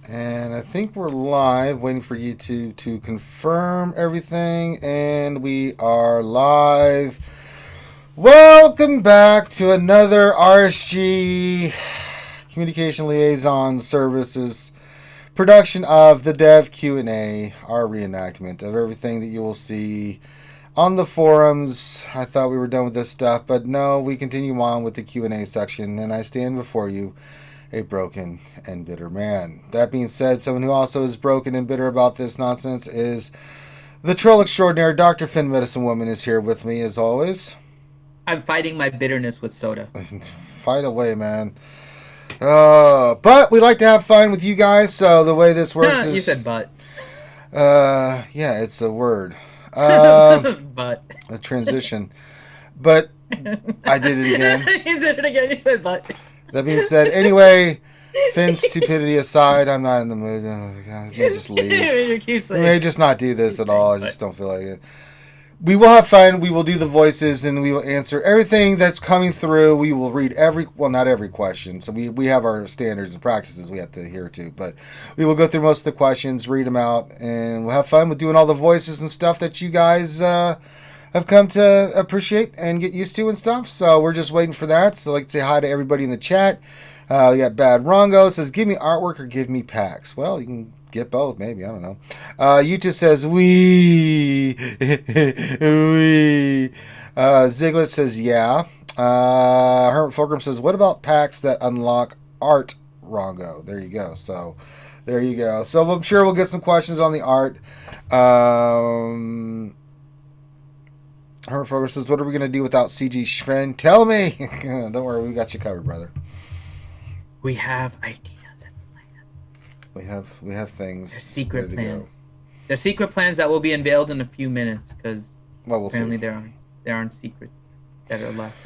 And I think we're live, waiting for YouTube to confirm everything. And we are live. Welcome back to another RSG Communication Liaison Services production of the Dev Q&A, our reenactment of everything that you will see on the forums. I thought we were done with this stuff, but no, we continue on with the Q&A section, and I stand before you a broken and bitter man. That being said, someone who also is broken and bitter about this nonsense is the troll extraordinaire. Dr. Finn Medicine Woman is here with me as always. I'm fighting my bitterness with soda. Fight away, man. But we like to have fun with you guys, so the way this works is... You said but. Yeah, it's a word. But. A transition. But I did it again. You said it again, you said but. That being said, anyway, Finn's stupidity aside, I'm not in the mood. Oh, God, I may just leave. We may just not do this at all. I just don't feel like it. We will have fun. We will do the voices, and we will answer everything that's coming through. We will read not every question. So we have our standards and practices we have to adhere to. But we will go through most of the questions, read them out, and we'll have fun with doing all the voices and stuff that you guys have come to appreciate and get used to and stuff. So we're just waiting for that. So I'd like to say hi to everybody in the chat. We got Bad Rongo says, give me artwork or give me packs. Well, you can get both, maybe. I don't know. Yuta says, we. Ziglet says, yeah. Hermit Fulcrum says, what about packs that unlock art, Rongo? There you go. So there you go. So I'm sure we'll get some questions on the art. Hermit Fulcrum says, what are we going to do without CG Schven? Tell me. Don't worry, we got you covered, brother. We have ideas and plans. We have things. They're secret plans. They're secret plans that will be unveiled in a few minutes because apparently there aren't secrets that are left.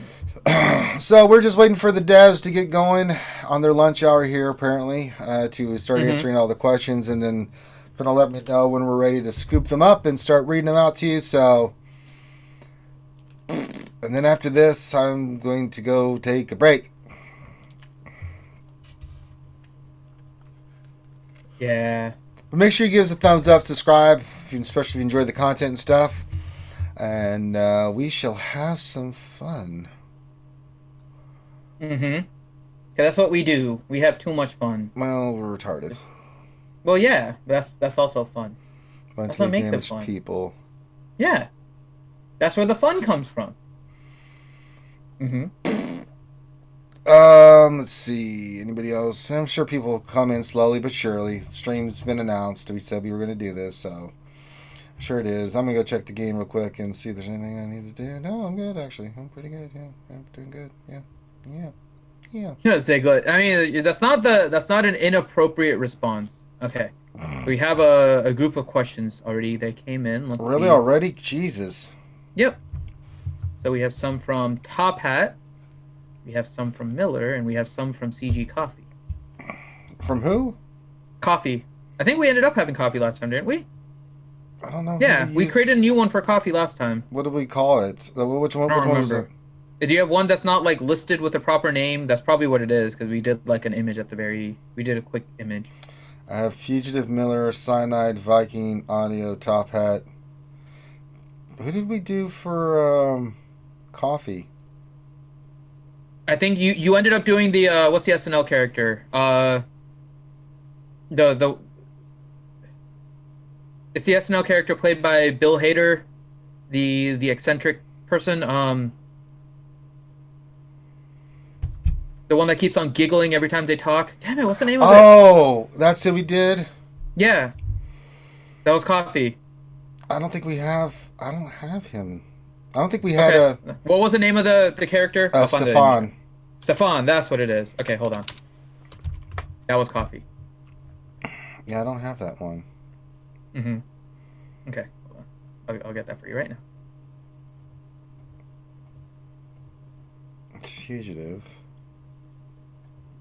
So we're just waiting for the devs to get going on their lunch hour here, apparently, to start answering all the questions, and then Finn will let me know when we're ready to scoop them up and start reading them out to you. So, and then after this, I'm going to go take a break. Yeah. But make sure you give us a thumbs up, subscribe, especially if you enjoy the content and stuff. And we shall have some fun. Mm-hmm. That's what we do. We have too much fun. Well, we're retarded. Well, yeah. That's also fun. That's what makes it fun. People. Yeah. That's where the fun comes from. Mm-hmm. Let's see. Anybody else? I'm sure people will come in slowly but surely. The stream's been announced. We said we were going to do this, so I'm sure it is. I'm going to go check the game real quick and see if there's anything I need to do. No, I'm good, actually. I'm pretty good. Yeah, I'm doing good. Yeah. Yeah, Ziglet. I mean, that's not an inappropriate response. Okay. We have a group of questions already that came in. Let's really? See. Already? Jesus. Yep. So we have some from Top Hat. We have some from Miller, and we have some from CG Coffee. From who? Coffee. I think we ended up having coffee last time, didn't we? I don't know. Yeah, we created a new one for coffee last time. What did we call it? Which one was it? Do you have one that's not like listed with a proper name? That's probably what it is, because we did like an image at the very... We did a quick image. I have Fugitive Miller, Cyanide, Viking, Audio, Top Hat. Who did we do for coffee? I think you ended up doing the what's the SNL character? It's the SNL character played by Bill Hader, the eccentric person. The one that keeps on giggling every time they talk. Damn it, what's the name of it? Oh, that's who we did? Yeah. That was Coffee. I don't think we have... I don't have him. I don't think we had a... What was the name of the character? Stefan. Stefan, that's what it is. Okay, hold on. That was Coffee. Yeah, I don't have that one. Mm-hmm. Okay, hold on. I'll get that for you right now. It's Fugitive.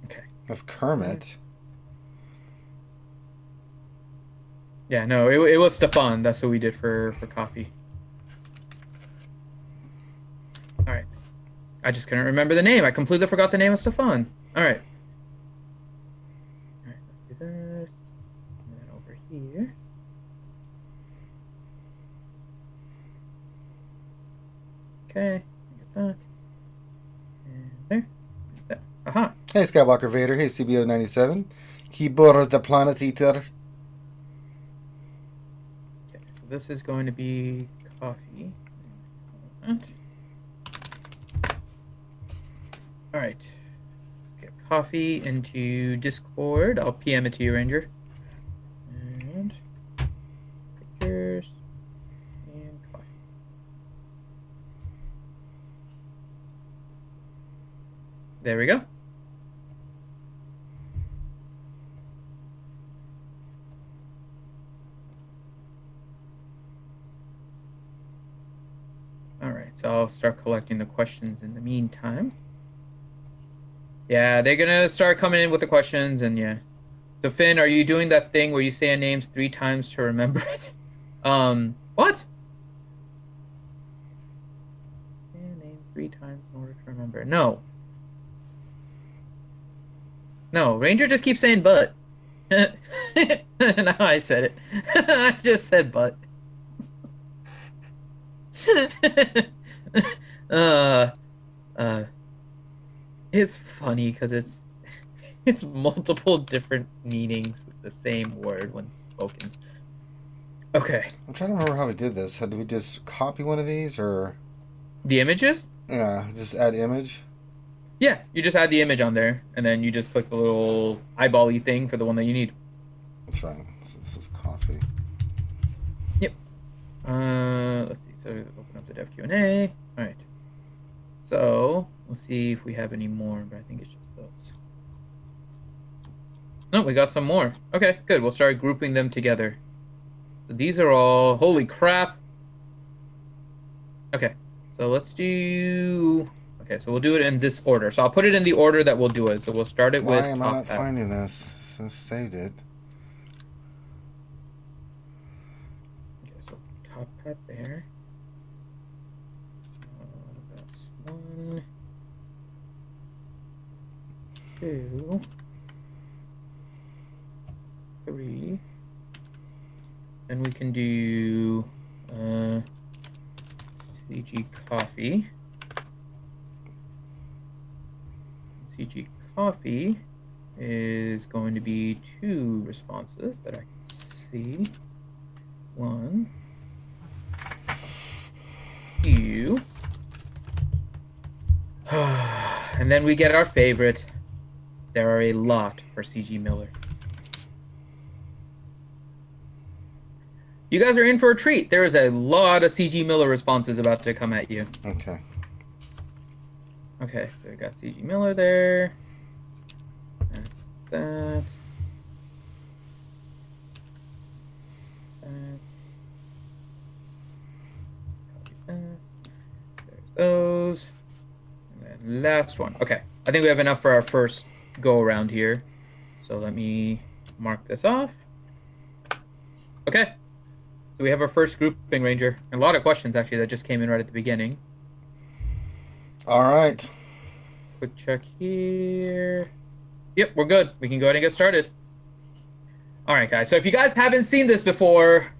Okay. Of Kermit. Yeah, no, it was Stefan. That's what we did for Coffee. All right. I just couldn't remember the name. I completely forgot the name of Stefan. All right. All right, let's do this. And then over here. Okay, get that. And there. There. Aha. Hey, Skywalker Vader. Hey, CBO97. Keyboard the Planet Eater. Okay, so this is going to be coffee. All right. Get coffee into Discord. I'll PM it to you, Ranger. And pictures and coffee. There we go. All right, so I'll start collecting the questions in the meantime. Yeah, they're gonna start coming in with the questions, and yeah. So Finn, are you doing that thing where you say names 3 times to remember it? What? Say a name 3 times in order to remember it. No. No, Ranger just keeps saying but. No, I said it. I just said but. It's funny because it's multiple different meanings of the same word when spoken. Okay. I'm trying to remember how we did this. Did we just copy one of these or the images? Yeah, just add image. Yeah, you just add the image on there, and then you just click the little eyeball-y thing for the one that you need. That's right. So this is coffee. Yep. Let's see. So open up the dev Q&A. All right. So we'll see if we have any more, but I think it's just those. No, we got some more. Okay, good. We'll start grouping them together. So these are all... Holy crap. Okay, so let's do... Okay, so we'll do it in this order. So I'll put it in the order that we'll do it. So we'll start it with... Why am I not finding this? I saved it. Okay, so top hat there. That's 1, 2, 3. And we can do CG coffee. CG coffee is going to be 2 responses that I can see. 1, 2. And then we get our favorite. There are a lot for CG Miller. You guys are in for a treat. There is a lot of CG Miller responses about to come at you. Okay. Okay, so we got CG Miller there. That's that. There's those. And then last one. Okay, I think we have enough for our first go around here. So let me mark this off. Okay. So we have our first grouping, Ranger. A lot of questions, actually, that just came in right at the beginning. All right. Quick check here. Yep, we're good. We can go ahead and get started. All right, guys. So if you guys haven't seen this before,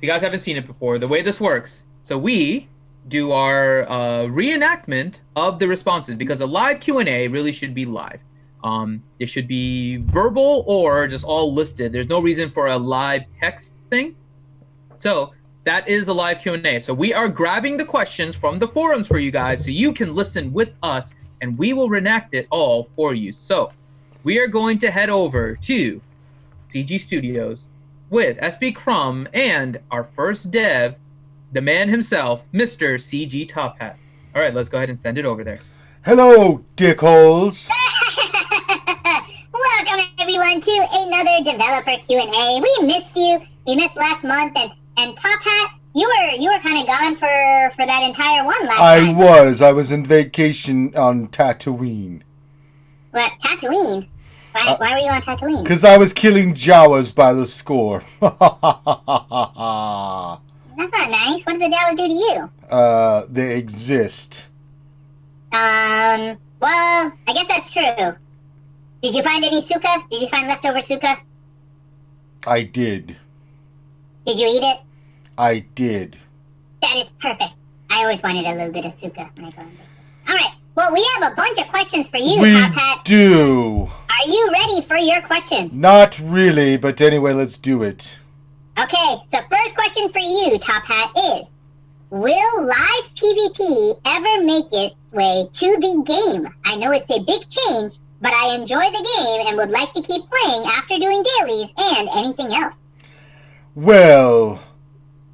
the way this works, so we do our reenactment of the responses, because a live Q&A really should be live. It should be verbal or just all listed. There's no reason for a live text thing. So that is a live Q&A. So we are grabbing the questions from the forums for you guys so you can listen with us, and we will reenact it all for you. So we are going to head over to CG Studios with SB Crumb and our first dev, the man himself, Mr. CG Top Hat. All right, let's go ahead and send it over there. Hello, dickholes. Welcome everyone to another developer Q&A. We missed you. We missed last month, and Top Hat, you were kind of gone for that entire one last time. I was in vacation on Tatooine. What, Tatooine? Why were you on Tatooine? Because I was killing Jawas by the score. That's not nice. What did the Jawas do to you? They exist. Well, I guess that's true. Did you find any suka? Did you find leftover suka? I did. Did you eat it? I did. That is perfect. I always wanted a little bit of suka when I go in this. All right. Well, we have a bunch of questions for you, Top Hat. We do. Are you ready for your questions? Not really, but anyway, let's do it. Okay, so first question for you, Top Hat, is, will live PvP ever make its way to the game? I know it's a big change, but I enjoy the game and would like to keep playing after doing dailies and anything else. Well,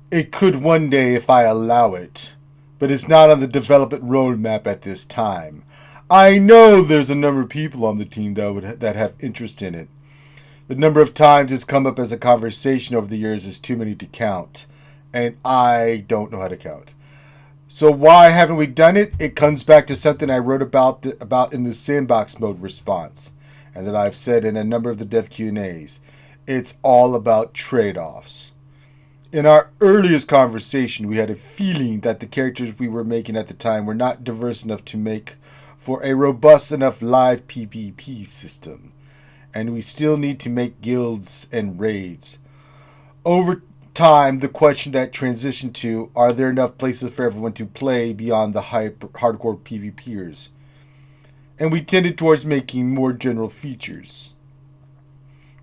it could one day if I allow it, but it's not on the development roadmap at this time. I know there's a number of people on the team that have interest in it. The number of times it's come up as a conversation over the years is too many to count, and I don't know how to count. So why haven't we done it? It comes back to something I wrote about in the Sandbox mode response, and that I've said in a number of the dev Q&As. It's all about trade-offs. In our earliest conversation, we had a feeling that the characters we were making at the time were not diverse enough to make for a robust enough live PvP system, and we still need to make guilds and raids. Over time, the question that transitioned to, are there enough places for everyone to play beyond the hardcore PvPers? And we tended towards making more general features.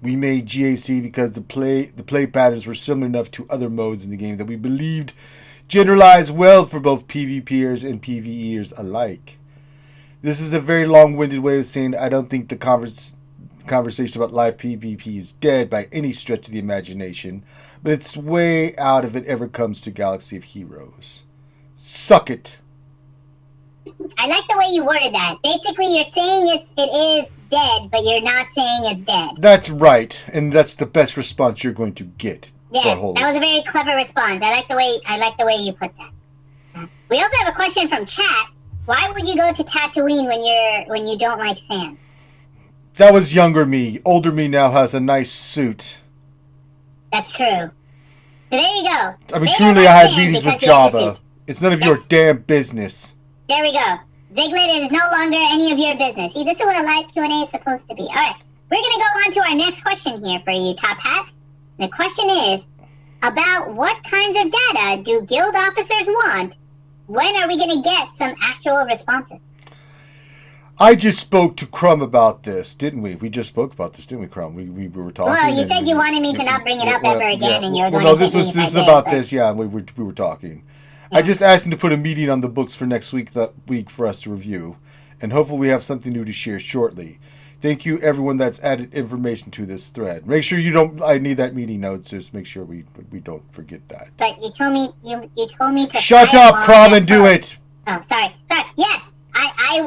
We made GAC because the play patterns were similar enough to other modes in the game that we believed generalized well for both PvPers and PvEers alike. This is a very long-winded way of saying I don't think the conversation about live PvP is dead by any stretch of the imagination, but it's way out if it ever comes to Galaxy of Heroes. Suck it. I like the way you worded that. Basically, you're saying it is dead, but you're not saying it's dead. That's right, and that's the best response you're going to get. Yes, that was a very clever response. I like the way you put that. We also have a question from chat. Why would you go to Tatooine when you don't like sand? That was younger me. Older me now has a nice suit. That's true. So there you go. I mean, truly, I had meetings with Java. It's none of your damn business. There we go. Ziglet is no longer any of your business. See, this is what a live Q&A is supposed to be. All right. We're going to go on to our next question here for you, Top Hat. The question is, about what kinds of data do guild officers want? When are we going to get some actual responses? I just spoke to Crumb about this, didn't we? We just spoke about this, didn't we, Crumb? We were talking. Well, you said you wanted me to not bring it up ever again, and you were going to. No, this is about this. Yeah, we were talking. Yeah. I just asked him to put a meeting on the books for next week for us to review, and hopefully we have something new to share shortly. Thank you, everyone that's added information to this thread. Make sure you don't. I need that meeting notes. Just make sure we don't forget that. But you told me to. Shut up, Crumb, and do it. Oh, sorry. Yes. I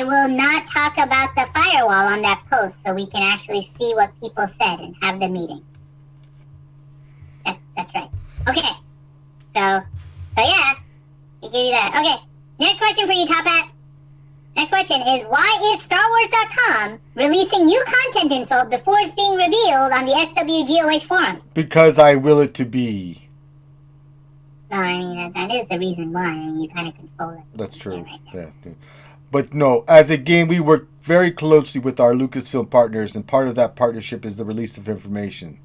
will not talk about the firewall on that post so we can actually see what people said and have the meeting. That's right. Okay. So yeah, we give you that. Okay. Next question for you, Top Hat. Next question is, why is StarWars.com releasing new content info before it's being revealed on the SWGOH forums? Because I will it to be. No, I mean, that is the reason why. I mean, you kind of control it. That's true. Right, yeah. But no, as a game, we work very closely with our Lucasfilm partners, and part of that partnership is the release of information.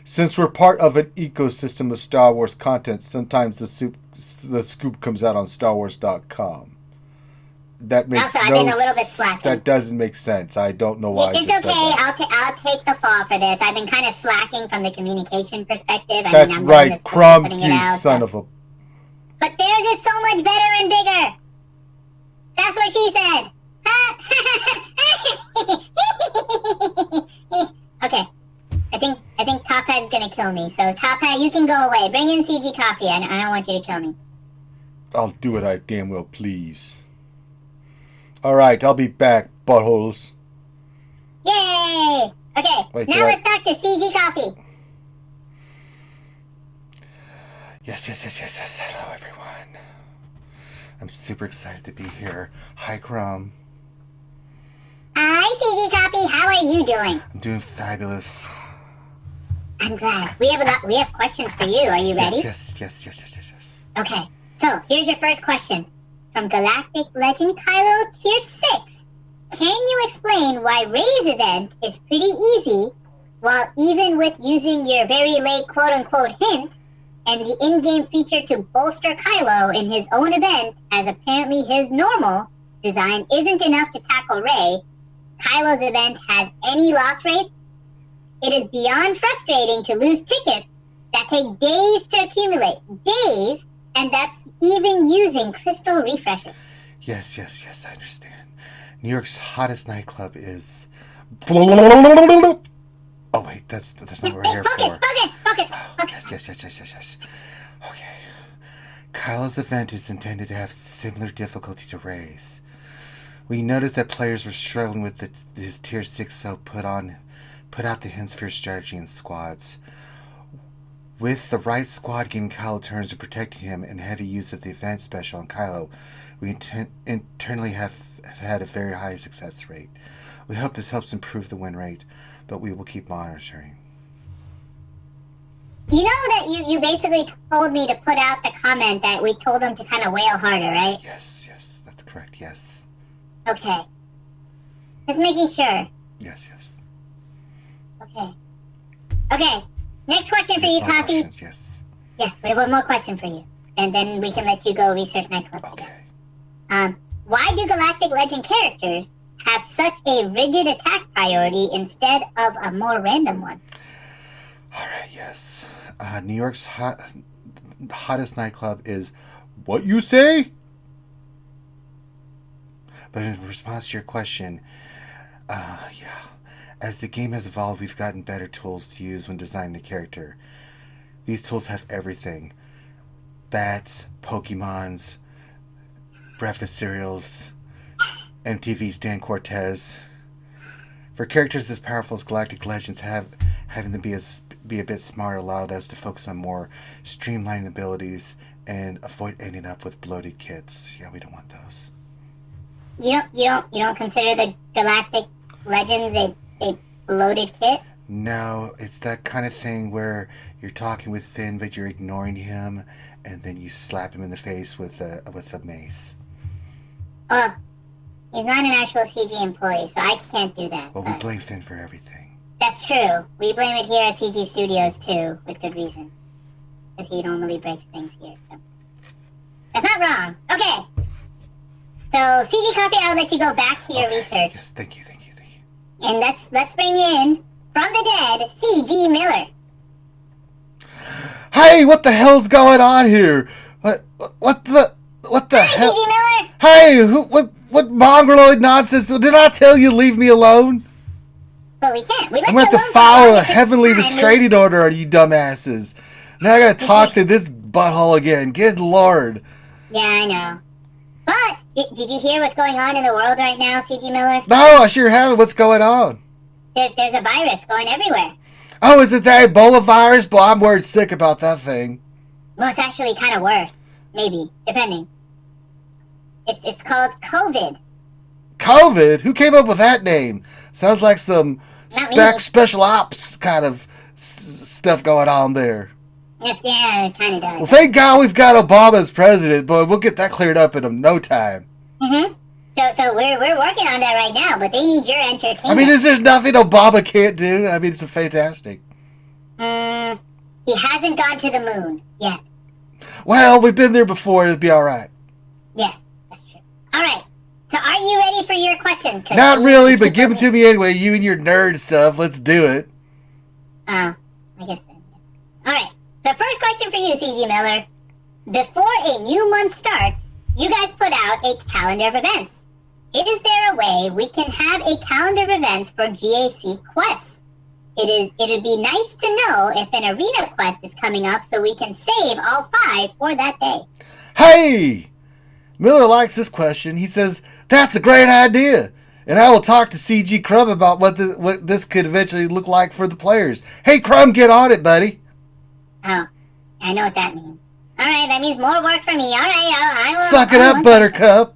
Since we're part of an ecosystem of Star Wars content, sometimes the scoop comes out on StarWars.com. That makes I've been a little bit slacking. That doesn't make sense. I don't know why. It's okay. I'll take the fall for this. I've been kind of slacking from the communication perspective. That's right, Crumb, you son of a. But theirs is so much better and bigger. That's what she said. Okay. I think Top Hat's gonna kill me. So Top Hat, you can go away. Bring in CG Coffee. I don't want you to kill me. I'll do what I damn well please. Alright, I'll be back, buttholes. Yay! Okay, now let's talk to CG Coffee. Yes. Hello, everyone. I'm super excited to be here. Hi, Crumb. Hi, CG Coffee. How are you doing? I'm doing fabulous. I'm glad. We have questions for you. Are you ready? Yes. Okay, so here's your first question. from Galactic Legend Kylo Tier 6. Can you explain why Rey's event is pretty easy, while even with using your very late quote-unquote hint, and the in-game feature to bolster Kylo in his own event, as apparently his normal design isn't enough to tackle Rey, Kylo's event has any loss rates? It is beyond frustrating to lose tickets that take days to accumulate. Days, and that's even using crystal refreshes. Yes, I understand. New York's hottest nightclub is... Oh, wait, that's not what we're here for. Focus. Yes. Okay. Kylo's event is intended to have similar difficulty to Rey's. We noticed that players were struggling with his Tier 6, so put out the hints for your strategy in squads. With the right squad giving Kylo turns to protecting him and heavy use of the event special on Kylo, we internally have had a very high success rate. We hope this helps improve the win rate, but we will keep monitoring. You know that you basically told me to put out the comment that we told them to kind of wail harder, right? Yes, that's correct, yes. Okay. Just making sure. Yes. Okay. Next question for you, Coffee. Yes. Yes, we have one more question for you. And then we can let you go research nightclubs again. Why do Galactic Legend characters have such a rigid attack priority instead of a more random one? Alright, yes. New York's hottest nightclub is what you say? But in response to your question, as the game has evolved, we've gotten better tools to use when designing a character. These tools have everything. Bats, Pokemons, breakfast cereals, MTV's Dan Cortez. For characters as powerful as Galactic Legends, having them be a bit smarter allowed us to focus on more streamlined abilities and avoid ending up with bloated kits. Yeah, we don't want those. You don't consider the Galactic Legends a bloated kit? No, it's that kind of thing where you're talking with Finn, but you're ignoring him, and then you slap him in the face with a mace. Oh, he's not an actual CG employee, so I can't do that. Well, we blame Finn for everything. That's true. We blame it here at CG Studios, too, with good reason. Because he normally breaks things here, so... That's not wrong. Okay. So, CG Coffee, I'll let you go back to your research. Yes, thank you. And let's bring in, from the dead, CG Miller. Hey, what the hell's going on here? What the hell? CG Miller. Hey, what mongoloid nonsense? Did I tell you leave me alone? But we can't. I'm going to have to follow a heavenly restraining order on you dumbasses. Now I got to talk to this butthole again. Good Lord. Yeah, I know. But, did you hear what's going on in the world right now, CG Miller? No, I sure haven't. What's going on? There's a virus going everywhere. Oh, is it that Ebola virus? Well, I'm worried sick about that thing. Well, it's actually kind of worse. Maybe, depending. It's called COVID. COVID? Who came up with that name? Sounds like some special ops kind of stuff going on there. Yes, yeah, it kind of does. Well, thank God we've got Obama as president, but we'll get that cleared up in no time. Mm-hmm. So we're working on that right now, but they need your entertainment. I mean, is there nothing Obama can't do? I mean, it's fantastic. He hasn't gone to the moon yet. Well, we've been there before. It'll be all right. Yes, that's true. All right. So are you ready for your question? Not really, but give it to me anyway. You and your nerd stuff. Let's do it. I guess so. All right. The first question for you, CG Miller. Before a new month starts, you guys put out a calendar of events. Is there a way we can have a calendar of events for GAC quests? It'd be nice to know if an arena quest is coming up so we can save all 5 for that day. Hey! Miller likes this question. He says, that's a great idea. And I will talk to CG Crumb about what this could eventually look like for the players. Hey, Crumb, get on it, buddy. Oh, I know what that means. All right, that means more work for me. All right, I will. Suck it up, Buttercup.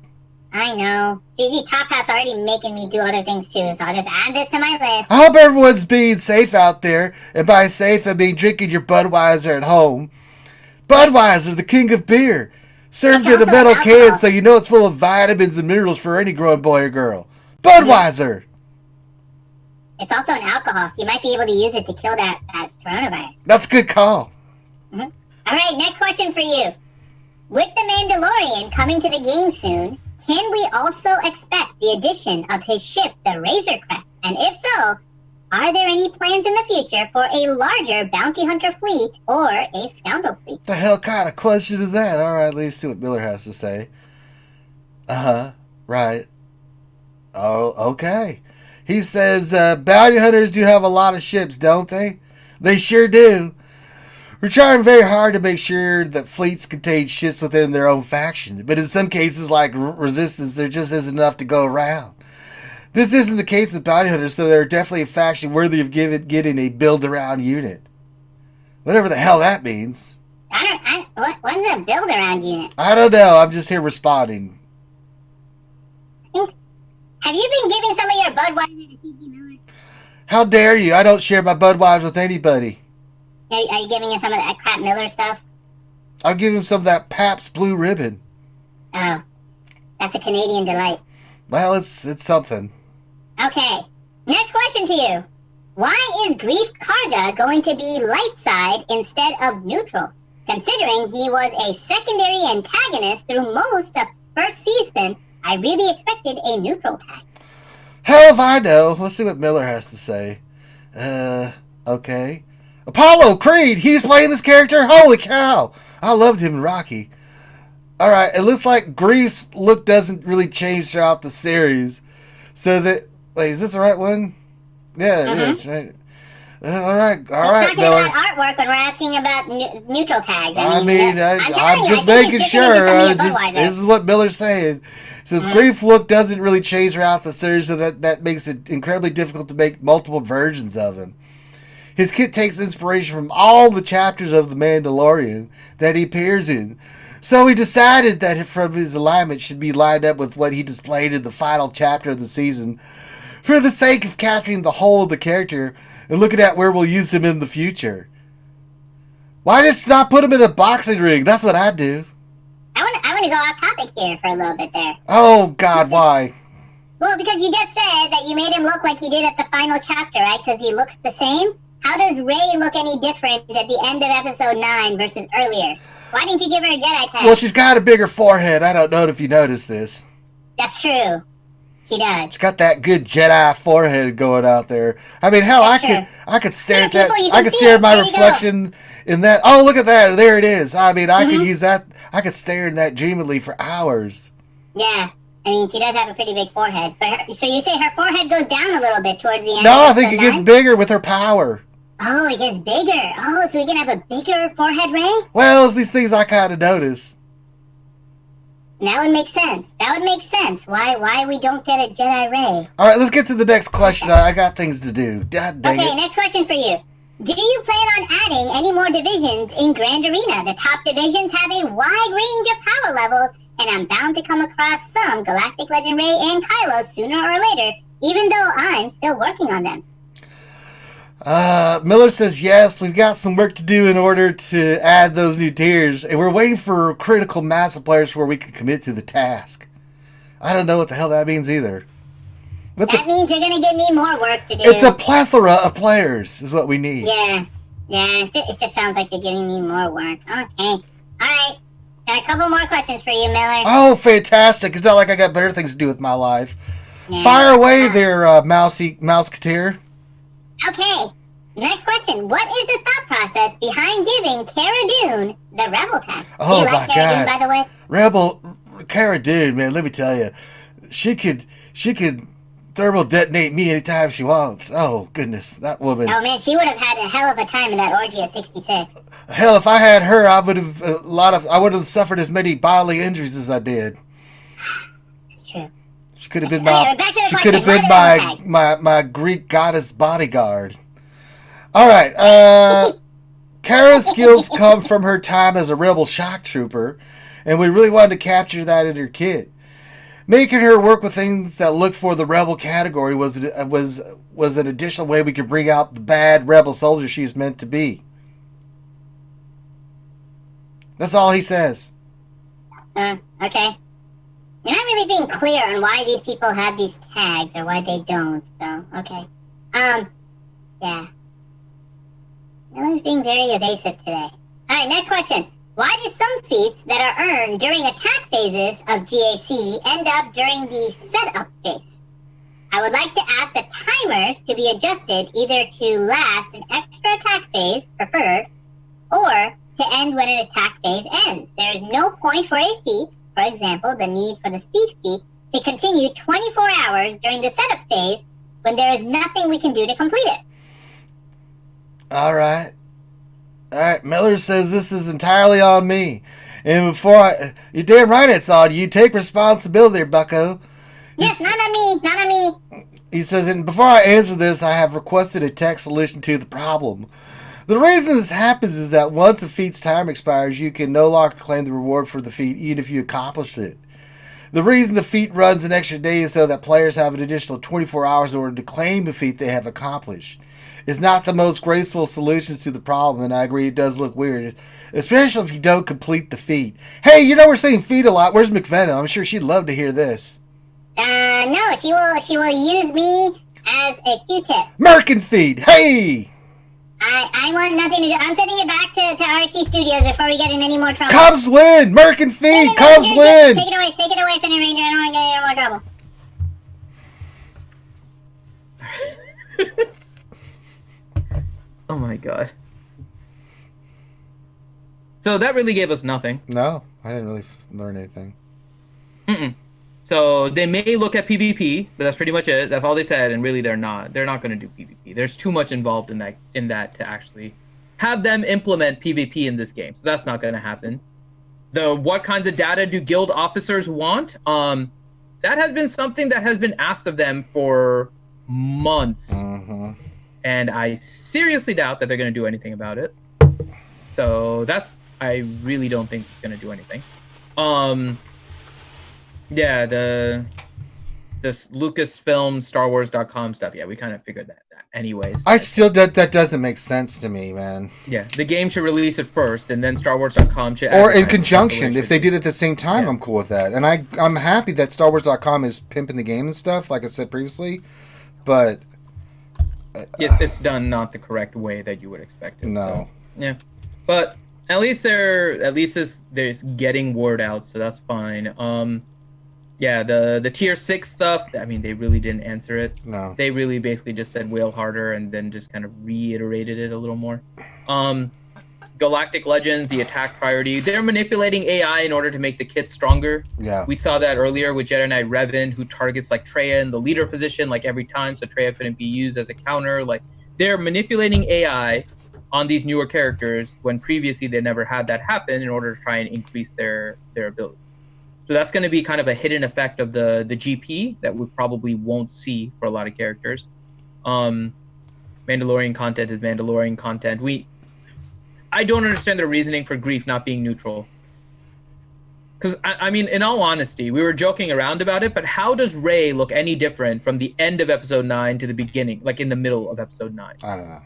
I know. CG Top Hat's already making me do other things too, so I'll just add this to my list. I hope everyone's being safe out there. And by safe, I mean drinking your Budweiser at home. Budweiser, the king of beer. Served in a metal can so you know it's full of vitamins and minerals for any growing boy or girl. Budweiser! It's also an alcohol, so you might be able to use it to kill that coronavirus. That's a good call. Mm-hmm. All right, next question for you. With The Mandalorian coming to the game soon, can we also expect the addition of his ship, the Razor Crest? And if so, are there any plans in the future for a larger bounty hunter fleet or a scoundrel fleet? The hell kind of question is that? All right, let's see what Miller has to say. Right. Oh, okay. He says, bounty hunters do have a lot of ships, don't they? They sure do. We're trying very hard to make sure that fleets contain ships within their own faction, but in some cases, like Resistance, there just isn't enough to go around. This isn't the case with bounty hunters, so they're definitely a faction worthy of getting a build-around unit. Whatever the hell that means. What's a build-around unit? I don't know. I'm just here responding. Have you been giving some of your Budweiser to C.G. Miller? How dare you? I don't share my Budweiser with anybody. Are you giving him some of that crap Miller stuff? I'll give him some of that Pabst Blue Ribbon. Oh, that's a Canadian delight. Well, it's something. Okay, next question to you. Why is Grief Karga going to be light side instead of neutral? Considering he was a secondary antagonist through most of first season, I really expected a neutral tag. Hell if I know. Let's see what Miller has to say. Okay. Apollo Creed, he's playing this character? Holy cow! I loved him in Rocky. Alright, it looks like Grief's look doesn't really change throughout the series. So that... Wait, is this the right one? Yeah, it is, right? Alright, Miller. About artwork when we're asking about neutral tags. I'm just making sure. This is what Miller's saying. Since Grief look doesn't really change throughout the series, so that makes it incredibly difficult to make multiple versions of him. His kit takes inspiration from all the chapters of The Mandalorian that he appears in. So he decided that from his alignment should be lined up with what he displayed in the final chapter of the season for the sake of capturing the whole of the character and looking at where we'll use him in the future. Why just not put him in a boxing ring? That's what I'd do. I want to go off topic here for a little bit there. Oh, God, why? Well, because you just said that you made him look like he did at the final chapter, right? Because he looks the same. How does Rey look any different at the end of episode 9 versus earlier? Why didn't you give her a Jedi tag? Well, she's got a bigger forehead. I don't know if you noticed this. That's true. She does. She's got that good Jedi forehead going out there. I mean, hell, I could stare at that. I could stare at my reflection in that. Oh, look at that. There it is. I mean, I could use that. I could stare in that dreamily for hours. Yeah. I mean, she does have a pretty big forehead. But so you say her forehead goes down a little bit towards the end? No, I think it gets bigger with her power. Oh, it gets bigger. Oh, so we can have a bigger forehead, Rey? Well, it's these things I kind of notice. That would make sense. That would make sense. Why we don't get a Jedi Rey? All right, let's get to the next question. I got things to do. God dang it. Next question for you. Do you plan on adding any more divisions in Grand Arena? The top divisions have a wide range of power levels, and I'm bound to come across some Galactic Legend Rey and Kylo sooner or later, even though I'm still working on them. Miller says yes, we've got some work to do in order to add those new tiers, and we're waiting for critical mass of players where we can commit to the task. I don't know what the hell that means either. That means you're going to give me more work to do. It's a plethora of players is what we need. Yeah, it just sounds like you're giving me more work. Okay. Alright, got a couple more questions for you, Miller. Oh, fantastic. It's not like I got better things to do with my life. Yeah. Fire away there, Mouseketeer. Okay, next question. What is the thought process behind giving Cara Dune the Rebel tag? Oh, do you like Cara Dune, by the way? Cara Dune, man, let me tell you. She could thermal detonate me anytime she wants. Oh, goodness, that woman. Oh, man, she would have had a hell of a time in that orgy of 66. Hell, if I had her, I would have suffered as many bodily injuries as I did. She could have been my Greek goddess bodyguard. All right. Kara's skills come from her time as a rebel shock trooper, and we really wanted to capture that in her kit. Making her work with things that look for the rebel category was an additional way we could bring out the bad rebel soldier she's meant to be. That's all he says. Okay. You're not really being clear on why these people have these tags or why they don't, so, okay. Yeah. You're being very evasive today. Alright, next question. Why do some feats that are earned during attack phases of GAC end up during the setup phase? I would like to ask the timers to be adjusted either to last an extra attack phase, preferred, or to end when an attack phase ends. There is no point for a feat, for example, the need for the speed feat, to continue 24 hours during the setup phase when there is nothing we can do to complete it. All right. Miller says this is entirely on me. And you're damn right it's on you. Take responsibility, bucko. Yes, not on me, not on me. He says, and before I answer this, I have requested a tech solution to the problem. The reason this happens is that once a feat's time expires, you can no longer claim the reward for the feat, even if you accomplish it. The reason the feat runs an extra day is so that players have an additional 24 hours in order to claim the feat they have accomplished. It's not the most graceful solution to the problem, and I agree it does look weird, especially if you don't complete the feat. Hey, we're saying feat a lot. Where's McVenna? I'm sure she'd love to hear this. No, she will use me as a Q-tip. Merkin feed, hey! I want nothing to do. I'm sending it back to RSG Studios before we get in any more trouble. Cubs win! Merkin feed, Cubs win! Take it away, Finn and Ranger. I don't want to get in any more trouble. Oh my god. So that really gave us nothing. No, I didn't really learn anything. So they may look at PvP, but that's pretty much it. That's all they said, and really they're not. They're not going to do PvP. There's too much involved in that to actually have them implement PvP in this game. So that's not going to happen. What kinds of data do guild officers want? That has been something that has been asked of them for months. Mm-hmm. And I seriously doubt that they're going to do anything about it. So I really don't think it's going to do anything. Yeah, this Lucasfilm StarWars.com stuff. Yeah, we kind of figured that anyways. That doesn't make sense to me, man. Yeah, the game should release it first, and then StarWars.com should. Or in conjunction, if they did it at the same time, yeah. I'm cool with that. And I'm happy that StarWars.com is pimping the game and stuff, like I said previously. But it's done not the correct way that you would expect it. No. So, yeah, but at least they're getting word out, so that's fine. Yeah, the tier 6 stuff, I mean, they really didn't answer it. No. They really basically just said wail harder and then just kind of reiterated it a little more. Galactic Legends, the attack priority, they're manipulating AI in order to make the kits stronger. Yeah. We saw that earlier with Jedi Knight Revan, who targets like Traya in the leader position like every time, so Traya couldn't be used as a counter. Like, they're manipulating AI on these newer characters when previously they never had that happen in order to try and increase their abilities. So that's going to be kind of a hidden effect of the GP that we probably won't see for a lot of characters. Mandalorian content is Mandalorian content. I don't understand the reasoning for Grief not being neutral. Because, I mean, in all honesty, we were joking around about it, but how does Rey look any different from the end of Episode 9 to the beginning, like in the middle of Episode 9? I don't know.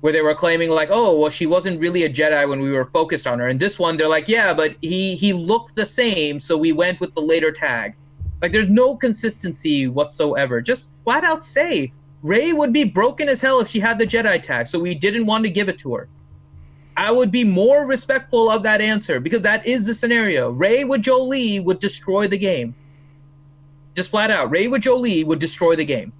Where they were claiming like, oh, well, she wasn't really a Jedi when we were focused on her. And this one, they're like, yeah, but he looked the same, so we went with the later tag. Like, there's no consistency whatsoever. Just flat out say, Rey would be broken as hell if she had the Jedi tag, so we didn't want to give it to her. I would be more respectful of that answer, because that is the scenario. Rey with Jolie would destroy the game. Just flat out, Rey with Jolie would destroy the game.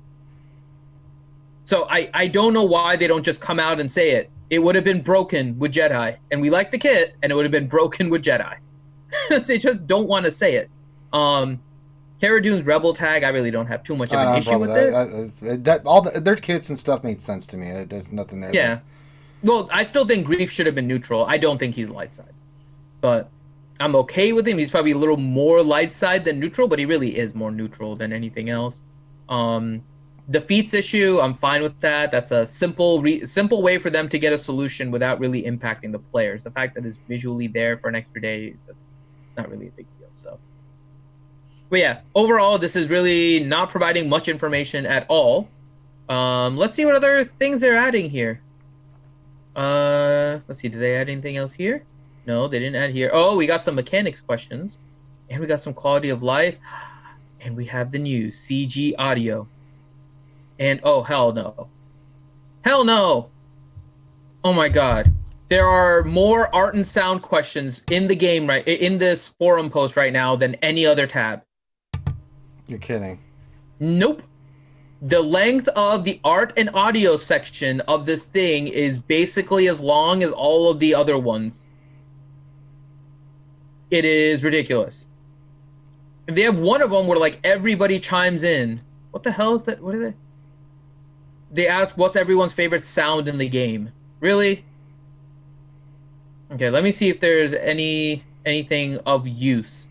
So I don't know why they don't just come out and say it. It would have been broken with Jedi, and we like the kit, and it would have been broken with Jedi. They just don't want to say it. Cara Dune's Rebel tag, I really don't have too much of an issue with it. Their kits and stuff made sense to me. There's nothing there. Yeah. Well, I still think Grief should have been neutral. I don't think he's light side. But I'm okay with him. He's probably a little more light side than neutral, but he really is more neutral than anything else. The feats issue, I'm fine with that. That's a simple way for them to get a solution without really impacting the players. The fact that it's visually there for an extra day is not really a big deal. So, but yeah, overall, this is really not providing much information at all. Let's see what other things they're adding here. Let's see, did they add anything else here? No, they didn't add here. Oh, we got some mechanics questions. And we got some quality of life. And we have the new CG audio. And oh, hell no. Hell no! Oh my god. There are more art and sound questions in the game in this forum post right now than any other tab. You're kidding. Nope. The length of the art and audio section of this thing is basically as long as all of the other ones. It is ridiculous. They have one of them where like everybody chimes in. What the hell is that? What are they? They ask what's everyone's favorite sound in the game. Really? Okay, let me see if there's anything of use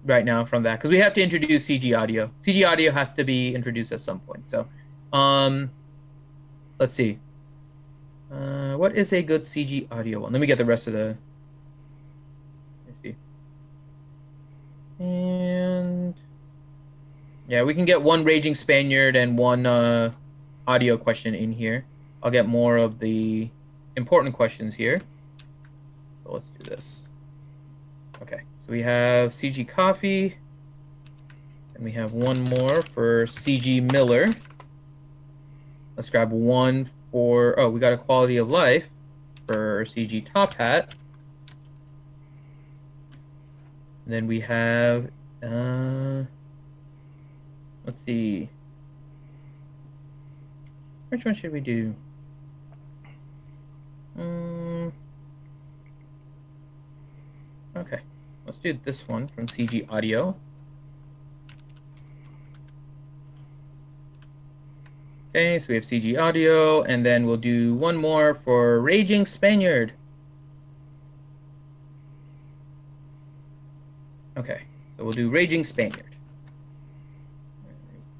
right now from that, because we have to introduce CG audio. CG audio has to be introduced at some point. So, let's see. What is a good CG audio one? Let me get the rest of the. Let's see. And yeah, we can get one Raging Spaniard and one audio question in here. I'll get more of the important questions here. So let's do this. Okay, so we have CG Coffee, and we have one more for CG Miller. Let's grab one for, oh, we got a Quality of Life for CG Top Hat. And then we have, let's see. Which one should we do? Okay, let's do this one from CG Audio. Okay, so we have CG Audio, and then we'll do one more for Raging Spaniard. Okay, so we'll do Raging Spaniard.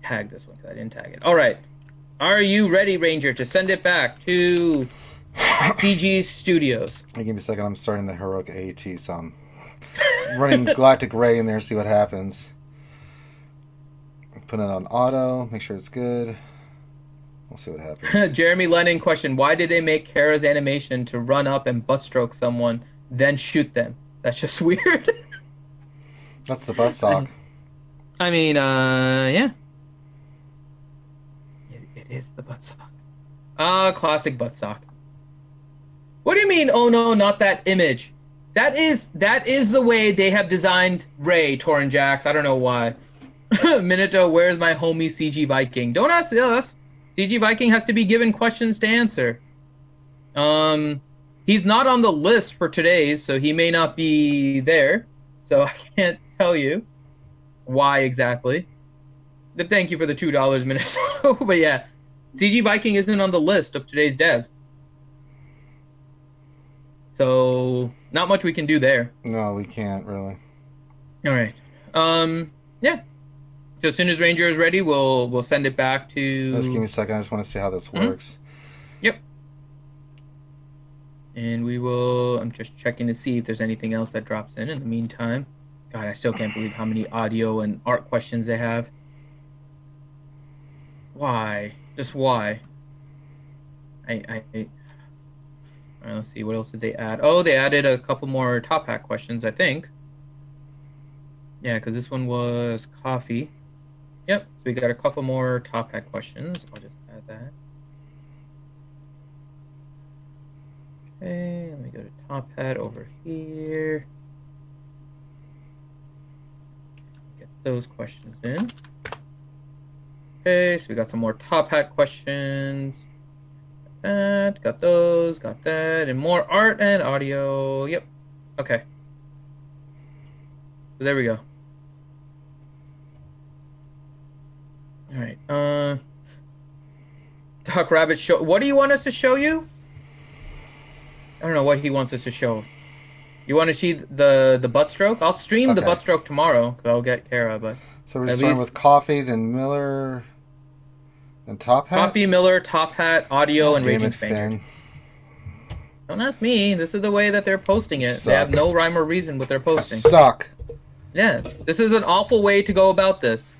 Tag this one because I didn't tag it. All right. Are you ready, Ranger, to send it back to CG Studios? Hey, give me a second. I'm starting the Heroic AT, so I'm running Galactic Ray in there, see what happens. Put it on auto, make sure it's good. We'll see what happens. Jeremy Lennon question: why did they make Kara's animation to run up and butt stroke someone, then shoot them? That's just weird. That's the butt sock. I mean, yeah. It is the butt sock. Classic butt sock. What do you mean? Oh no, not that image. That is the way they have designed Ray, Torin Jax. I don't know why. Minato, where's my homie CG Viking? Don't ask us. CG Viking has to be given questions to answer. He's not on the list for today's, so he may not be there. So I can't tell you why exactly. But thank you for the $2, Minato. But yeah, CG Viking isn't on the list of today's devs. So not much we can do there. No, we can't really. All right. Yeah. So as soon as Ranger is ready, we'll send it back to. Just give me a second. I just want to see how this works. Yep. And we will. I'm just checking to see if there's anything else that drops in the meantime. God, I still can't believe how many audio and art questions they have. Why? Just why? All right, let's see, what else did they add? Oh, they added a couple more top hat questions, I think. Yeah, because this one was coffee. Yep, so we got a couple more top hat questions. I'll just add that. Okay, let me go to top hat over here. Get those questions in. Okay, so we got some more top hat questions. Got those, got that, and more art and audio. Yep. Okay. So there we go. All right. Doc Rabbit show. What do you want us to show you? I don't know what he wants us to show. You want to see the butt stroke? I'll stream the butt stroke tomorrow because I'll get Kara. But so we're starting with coffee, then Miller. And top hat? Coffee, Miller, top hat, audio, and Raging Spaniard. Don't ask me. This is the way that they're posting it. They have no rhyme or reason with their posting. Suck. Yeah. This is an awful way to go about this.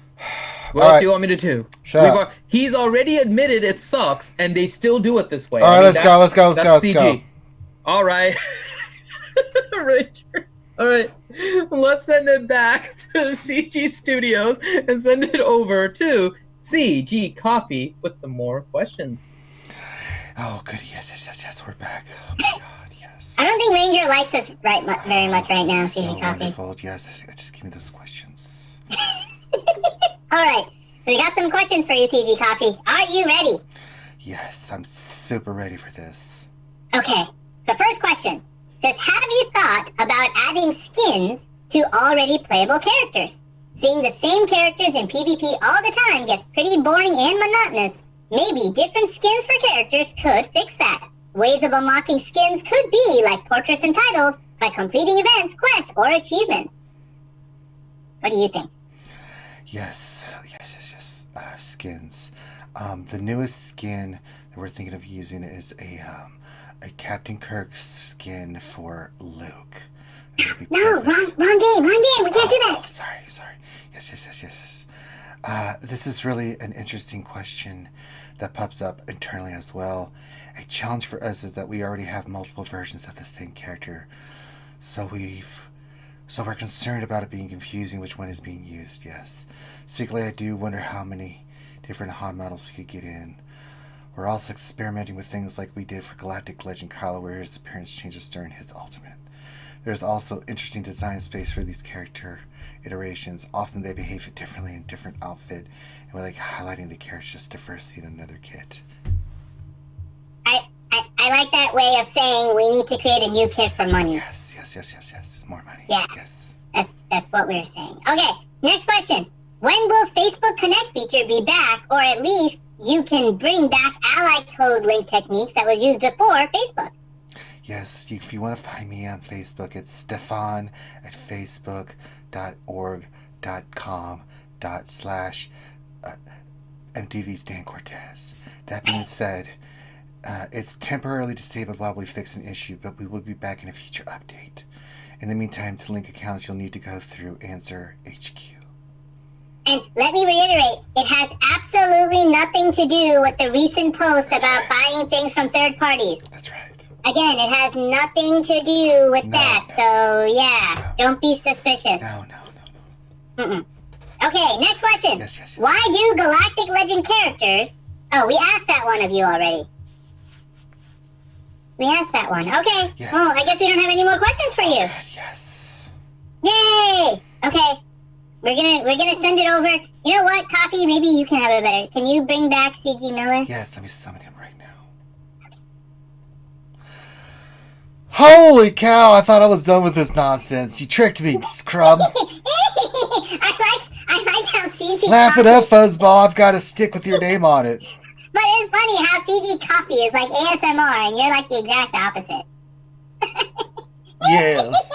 What else do you want me to do? Shut up. He's already admitted it sucks, and they still do it this way. All right, let's go. All right. Ranger. All right, let's send it back to CG Studios and send it over to CG Coffee with some more questions. Oh, good. Yes. We're back. Oh, my God, yes. I don't think Ranger likes us very much right now, CG So Coffee. wonderful. Yes, just give me those questions. All right. So we got some questions for you, CG Coffee. Are you ready? Yes, I'm super ready for this. Okay. So first question says, have you thought about adding skins to already playable characters? Seeing the same characters in PvP all the time gets pretty boring and monotonous. Maybe different skins for characters could fix that. Ways of unlocking skins could be like portraits and titles by completing events, quests, or achievements. What do you think? Yes. Skins. The newest skin that we're thinking of using is a Captain Kirk skin for Luke. No, wrong game. We can't do that. Oh, sorry. Yes. This is really an interesting question that pops up internally as well. A challenge for us is that we already have multiple versions of the same character, so we're concerned about it being confusing which one is being used. Yes, secretly I do wonder how many different HOD models we could get in. We're also experimenting with things like we did for Galactic Legend Kylo, where his appearance changes during his ultimate. There's also interesting design space for these character iterations. Often they behave differently in different outfit, and we like highlighting the character's diversity in another kit. I like that way of saying we need to create a new kit for money. Yes. More money. Yeah. Yes. That's what we're saying. Okay, next question. When will Facebook Connect feature be back, or at least you can bring back ally code link techniques that was used before Facebook? Yes, if you want to find me on Facebook, it's Stefan at facebook.org.com/MTV Stan Cortez. That being said, it's temporarily disabled while we fix an issue, but we will be back in a future update. In the meantime, to link accounts, you'll need to go through Answer HQ. And let me reiterate, it has absolutely nothing to do with the recent post about buying things from third parties. That's right. Again, it has nothing to do with that. No. So, yeah, don't be suspicious. No. Mm-mm. Okay, next question. Yes. Why do Galactic Legend characters... Oh, we asked that one of you already. We asked that one. Okay. Yes. Oh, I guess we don't have any more questions for you. God, yes. Yay! Okay. We're gonna send it over. You know what, Coffee? Maybe you can have it better. Can you bring back CG Miller? Yes, let me summon him right now. Holy cow, I thought I was done with this nonsense. You tricked me, scrub. I like how CG Laugh it Coffee... up, fuzzball. I've got a stick with your name on it. But it's funny how CG Coffee is like ASMR and you're like the exact opposite. Yes.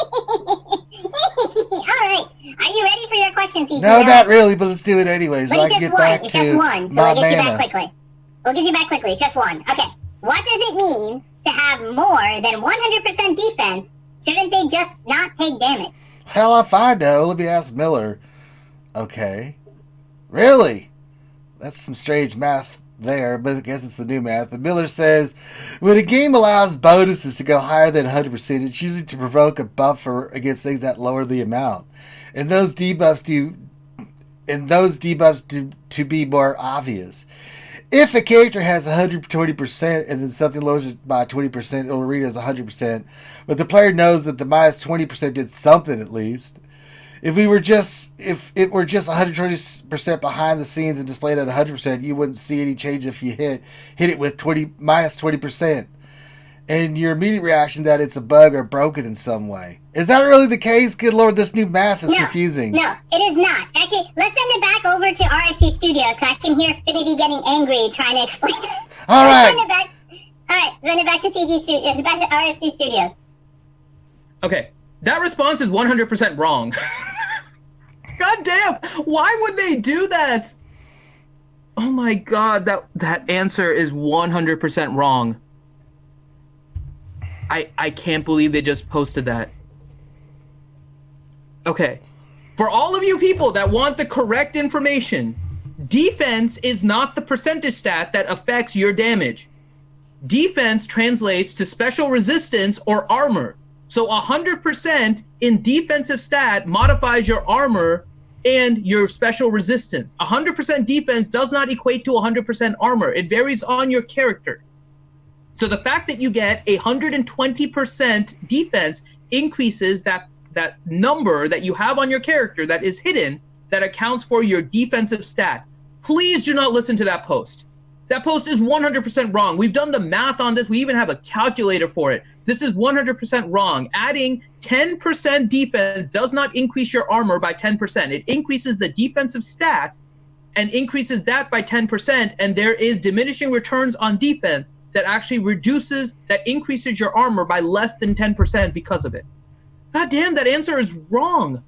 Alright. Are you ready for your question, CG? No, not really, but let's do it anyway so I can get back It's to just one, so my we'll get you back mana. quickly. It's just one. Okay. What does it mean to have more than 100% defense? Shouldn't they just not take damage? Hell if I know. Let me ask Miller. Okay. Really? That's some strange math there, but I guess it's the new math. But Miller says, when a game allows bonuses to go higher than 100%, it's usually to provoke a buffer against things that lower the amount. And those debuffs to be more obvious. If a character has 120% and then something lowers it by 20%, it'll read as 100%. But the player knows that the minus 20% did something at least. If it were just 120% behind the scenes and displayed at 100%, you wouldn't see any change if you hit it with minus 20%. And your immediate reaction that it's a bug or broken in some way. Is that really the case? Good Lord, this new math is confusing. No, it is not. Actually, let's send it back over to RSG Studios because I can hear Finity getting angry trying to explain it. All right. Send it back to CG Studios. Back to RSG Studios. Okay, that response is 100% wrong. God damn! Why would they do that? Oh my god, that answer is 100% wrong. I can't believe they just posted that. Okay. For all of you people that want the correct information, defense is not the percentage stat that affects your damage. Defense translates to special resistance or armor. So 100% in defensive stat modifies your armor and your special resistance. 100% defense does not equate to 100% armor. It varies on your character. So the fact that you get 120% defense increases that number that you have on your character that is hidden, that accounts for your defensive stat. Please do not listen to that post. That post is 100% wrong. We've done the math on this. We even have a calculator for it. This is 100% wrong. Adding 10% defense does not increase your armor by 10%. It increases the defensive stat and increases that by 10%, and there is diminishing returns on defense that actually increases your armor by less than 10% because of it. God damn, that answer is wrong.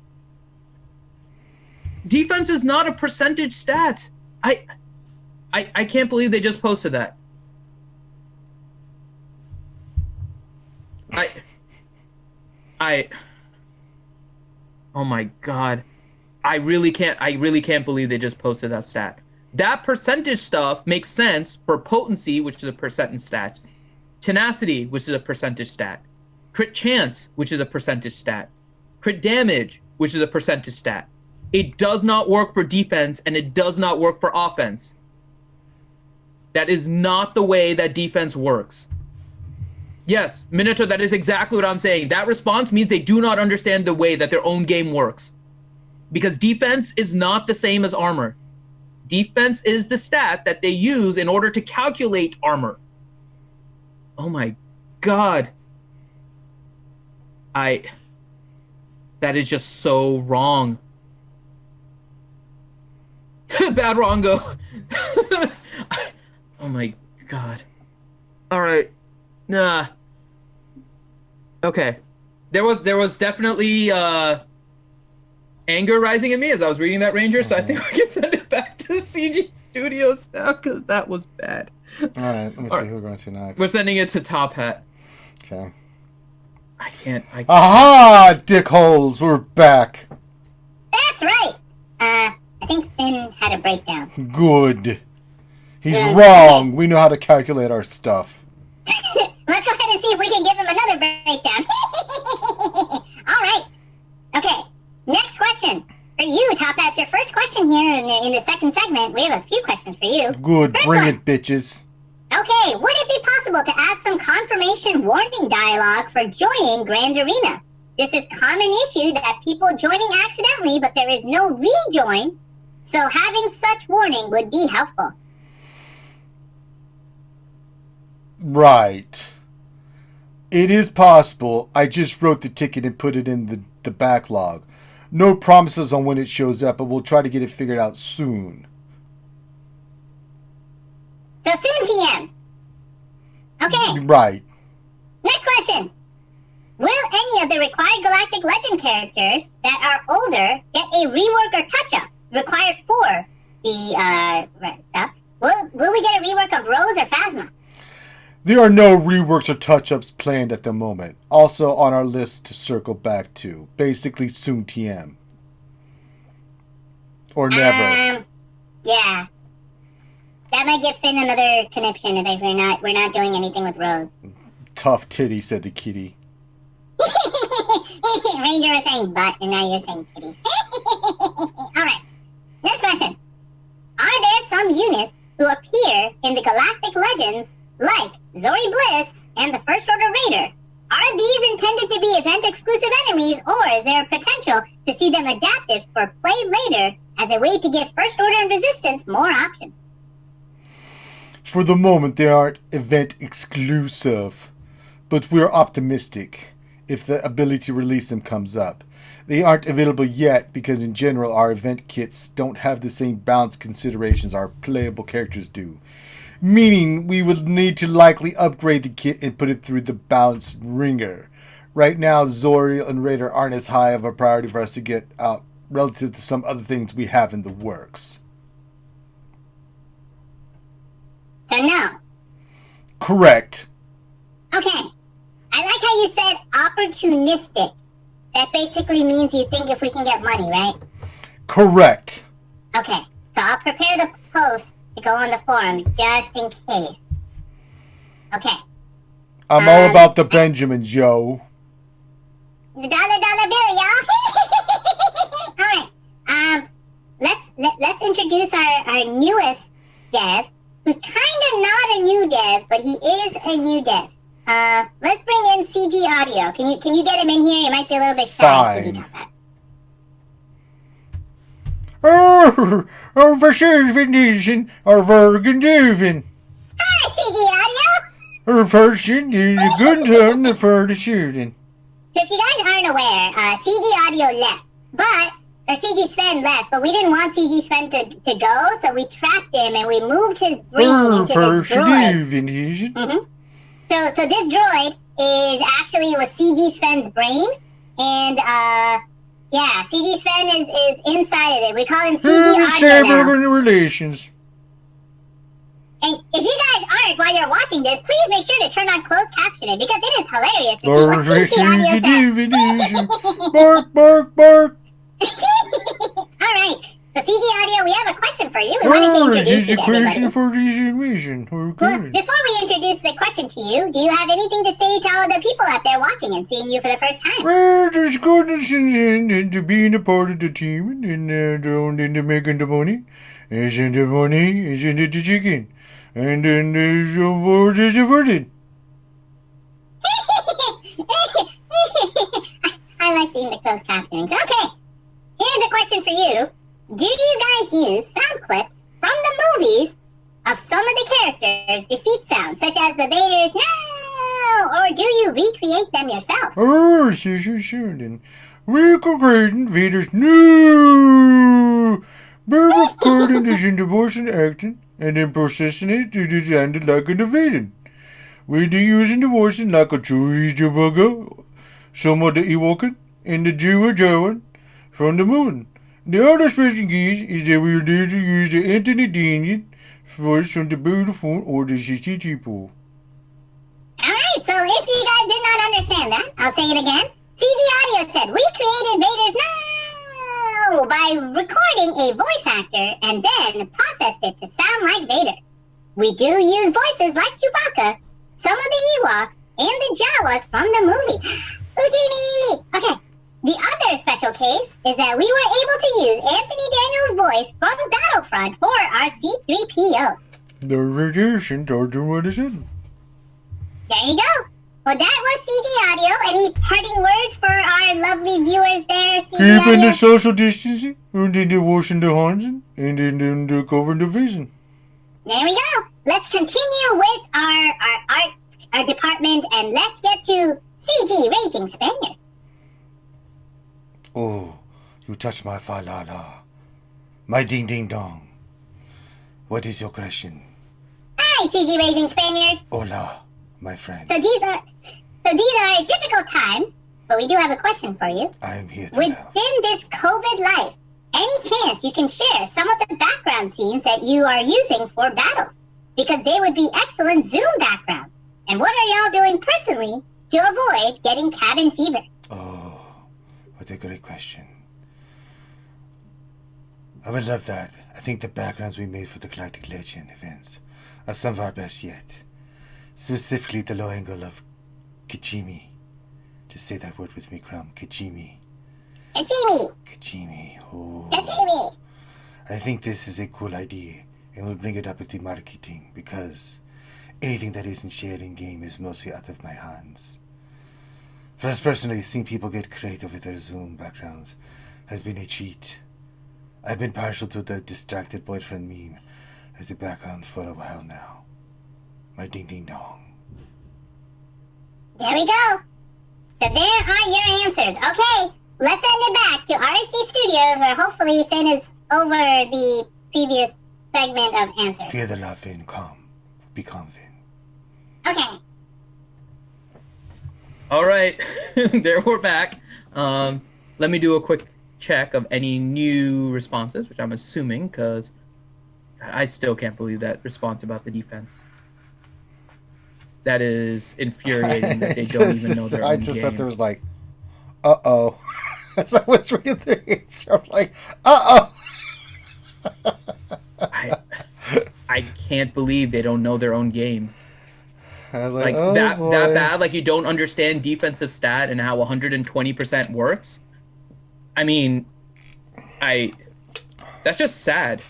Defense is not a percentage stat. I can't believe they just posted that. Oh my God. I really can't believe they just posted that stat. That percentage stuff makes sense for potency, which is a percentage stat, tenacity, which is a percentage stat, crit chance, which is a percentage stat, crit damage, which is a percentage stat. It does not work for defense, and it does not work for offense. That is not the way that defense works. Yes, Minato, that is exactly what I'm saying. That response means they do not understand the way that their own game works. Because defense is not the same as armor. Defense is the stat that they use in order to calculate armor. Oh my God. That is just so wrong. Bad Rongo. Oh my God. All right. Nah. Okay. There was definitely anger rising in me as I was reading that, Ranger, so I think we can send it back to CG Studios now because that was bad. All right, let me see who we're going to next. We're sending it to Top Hat. Okay. I can't. Aha! Dickholes, we're back. That's right. I think Finn had a breakdown. Good. He's wrong. We know how to calculate our stuff. Let's go ahead and see if we can give him another breakdown. All right. Okay. Next question for you, Top Hat. Your first question here in the second segment. We have a few questions for you. Good. Bring it, bitches. Okay. Would it be possible to add some confirmation warning dialogue for joining Grand Arena? This is a common issue that people joining accidentally, but there is no rejoin. So having such warning would be helpful. Right. It is possible. I just wrote the ticket and put it in the backlog. No promises on when it shows up, but we'll try to get it figured out soon. So soon, TM. Okay. Right. Next question. Will any of the required Galactic Legend characters that are older get a rework or touch-up required for the stuff? Will we get a rework of Rose or Phasma? There are no reworks or touch-ups planned at the moment. Also on our list to circle back to. Basically soon TM. Or never. Yeah. That might give Finn another conniption if we're not doing anything with Rose. Tough titty, said the kitty. Ranger was saying butt, and now you're saying kitty. Alright. Next question. Are there some units who appear in the Galactic Legends like Zori Bliss and the First Order Raider? Are these intended to be event-exclusive enemies, or is there a potential to see them adapted for play later as a way to give First Order and Resistance more options? For the moment, they aren't event-exclusive, but we're optimistic if the ability to release them comes up. They aren't available yet because in general our event kits don't have the same balance considerations our playable characters do. Meaning we would need to likely upgrade the kit and put it through the balanced ringer. Right now Zori and Raider aren't as high of a priority for us to get out relative to some other things we have in the works. So no. Correct. Okay. I like how you said opportunistic. That basically means you think if we can get money, right? Correct. Okay. So I'll prepare the post to go on the forum just in case. Okay. I'm all about the Benjamins, yo. The dollar bill, y'all. All right. Let's introduce our newest dev, who's kind of not a new dev, but he is a new dev. Let's bring in CG Audio. Can you get him in here? He might be a little bit shy. Fine. Oh, version or Vergenduven. Hi, CG Audio. Her version is a good time for the shooting. So if you guys aren't aware, CG Audio left, or CG Sven left, but we didn't want CG Sven to go, so we trapped him and we moved his brain into this droid. So this droid is actually with CG Sven's brain, and yeah, CG Sven is inside of it. We call him CG Audio now. Relations. And if you guys aren't while you're watching this, please make sure to turn on closed captioning because it is hilarious to see what CG Audio says. Bark, bark, bark. All right. So CG Audio, we have a question for you. We wanted to introduce you to everybody. For this reason. Well, before we introduce the question to you, do you have anything to say to all the people out there watching and seeing you for the first time? Well, there's goodness in to being a part of the team and making the money. Isn't the money? Isn't it the chicken? And then there's a word is a word. I like seeing the closed captioning. Okay, here's a question for you. Do you guys use sound clips from the movies of some of the characters' defeat sounds, such as the Vader's "No," or do you recreate them yourself? Oh, sure. Then we're creating Vader's "No." But recording is in the voice and acting, and then processing it to design it like an evading. We do using the voices like a Chewie Chewbacca, some of the Ewokin, and the Jawa from the moon. The other special case is that we are there to use the Anthony Daniel voice from the Beautiful or the CCT pool. Alright, so if you guys did not understand that, I'll say it again. CG Audio said, we created Vader's "No" by recording a voice actor and then processed it to sound like Vader. We do use voices like Chewbacca, some of the Ewoks, and the Jawas from the movie. Houdini! Okay. The other special case is that we were able to use Anthony Daniels' voice from Battlefront for our C-3PO. The reduction told you what is it? There you go. Well, that was CG Audio. Any parting words for our lovely viewers there, CG Audio? Keeping the social distancing, and then the washing the hands, and then the covering the vision. There we go. Let's continue with our department, and let's get to CG Raging Spaniard. Oh, you touch my fa-la-la. My ding-ding-dong. What is your question? Hi, CG Raging Spaniard. Hola, my friend. So these are difficult times, but we do have a question for you. I am here to Within help. this COVID life, any chance you can share some of the background scenes that you are using for battles? Because they would be excellent Zoom backgrounds. And what are y'all doing personally to avoid getting cabin fever? Oh, what a great question. I would love that. I think the backgrounds we made for the Galactic Legend events are some of our best yet. Specifically the low angle of Kijimi. Just say that word with me, Crumb. Kijimi. Kijimi! Kijimi. Oh. Kijimi! I think this is a cool idea, and we'll bring it up at the marketing, because anything that isn't shared in game is mostly out of my hands. For us personally, seeing people get creative with their Zoom backgrounds has been a treat. I've been partial to the distracted boyfriend meme as a background for a while now. My ding-ding-dong. There we go. So there are your answers. Okay, let's send it back to RSG Studios, where hopefully Finn is over the previous segment of answers. Fear the love, Finn. Calm. Be calm, Finn. Okay. All right, there we're back. Let me do a quick check of any new responses, which I'm assuming, because I still can't believe that response about the defense. That is infuriating that they don't even know their own I just game. thought there was like, uh-oh. As I was reading the answer, I'm like, uh-oh. I can't believe they don't know their own game. I was like oh, that boy. bad. Like you don't understand defensive stat and how 120% works. I mean, that's just sad.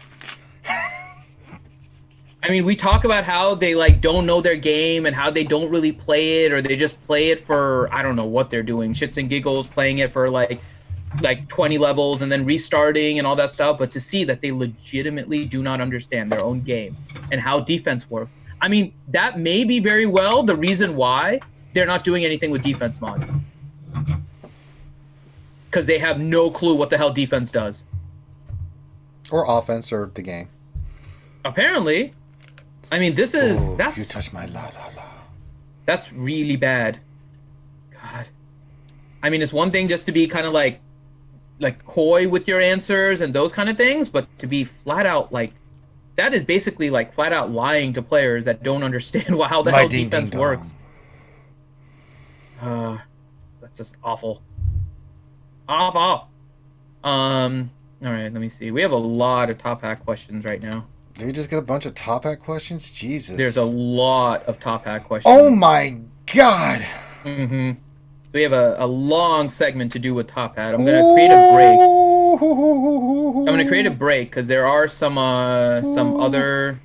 I mean, we talk about how they like don't know their game and how they don't really play it, or they just play it for I don't know what they're doing, shits and giggles, playing it for like 20 levels and then restarting and all that stuff. But to see that they legitimately do not understand their own game and how defense works, I mean, that may be very well the reason why they're not doing anything with defense mods, because they have no clue what the hell defense does, or offense, or the game. Apparently. I mean, that's you touch my la la la. That's really bad. God. I mean, it's one thing just to be kind of like coy with your answers and those kind of things, but to be flat out like that is basically like flat out lying to players that don't understand how the hell defense works. That's just awful. Awful. All right, let me see. We have a lot of top hat questions right now. Did we just get a bunch of top hat questions? Jesus. There's a lot of top hat questions. Oh my god. Mm-hmm. We have a long segment to do with top hat. I'm gonna create a break. I'm gonna create a break because there are some other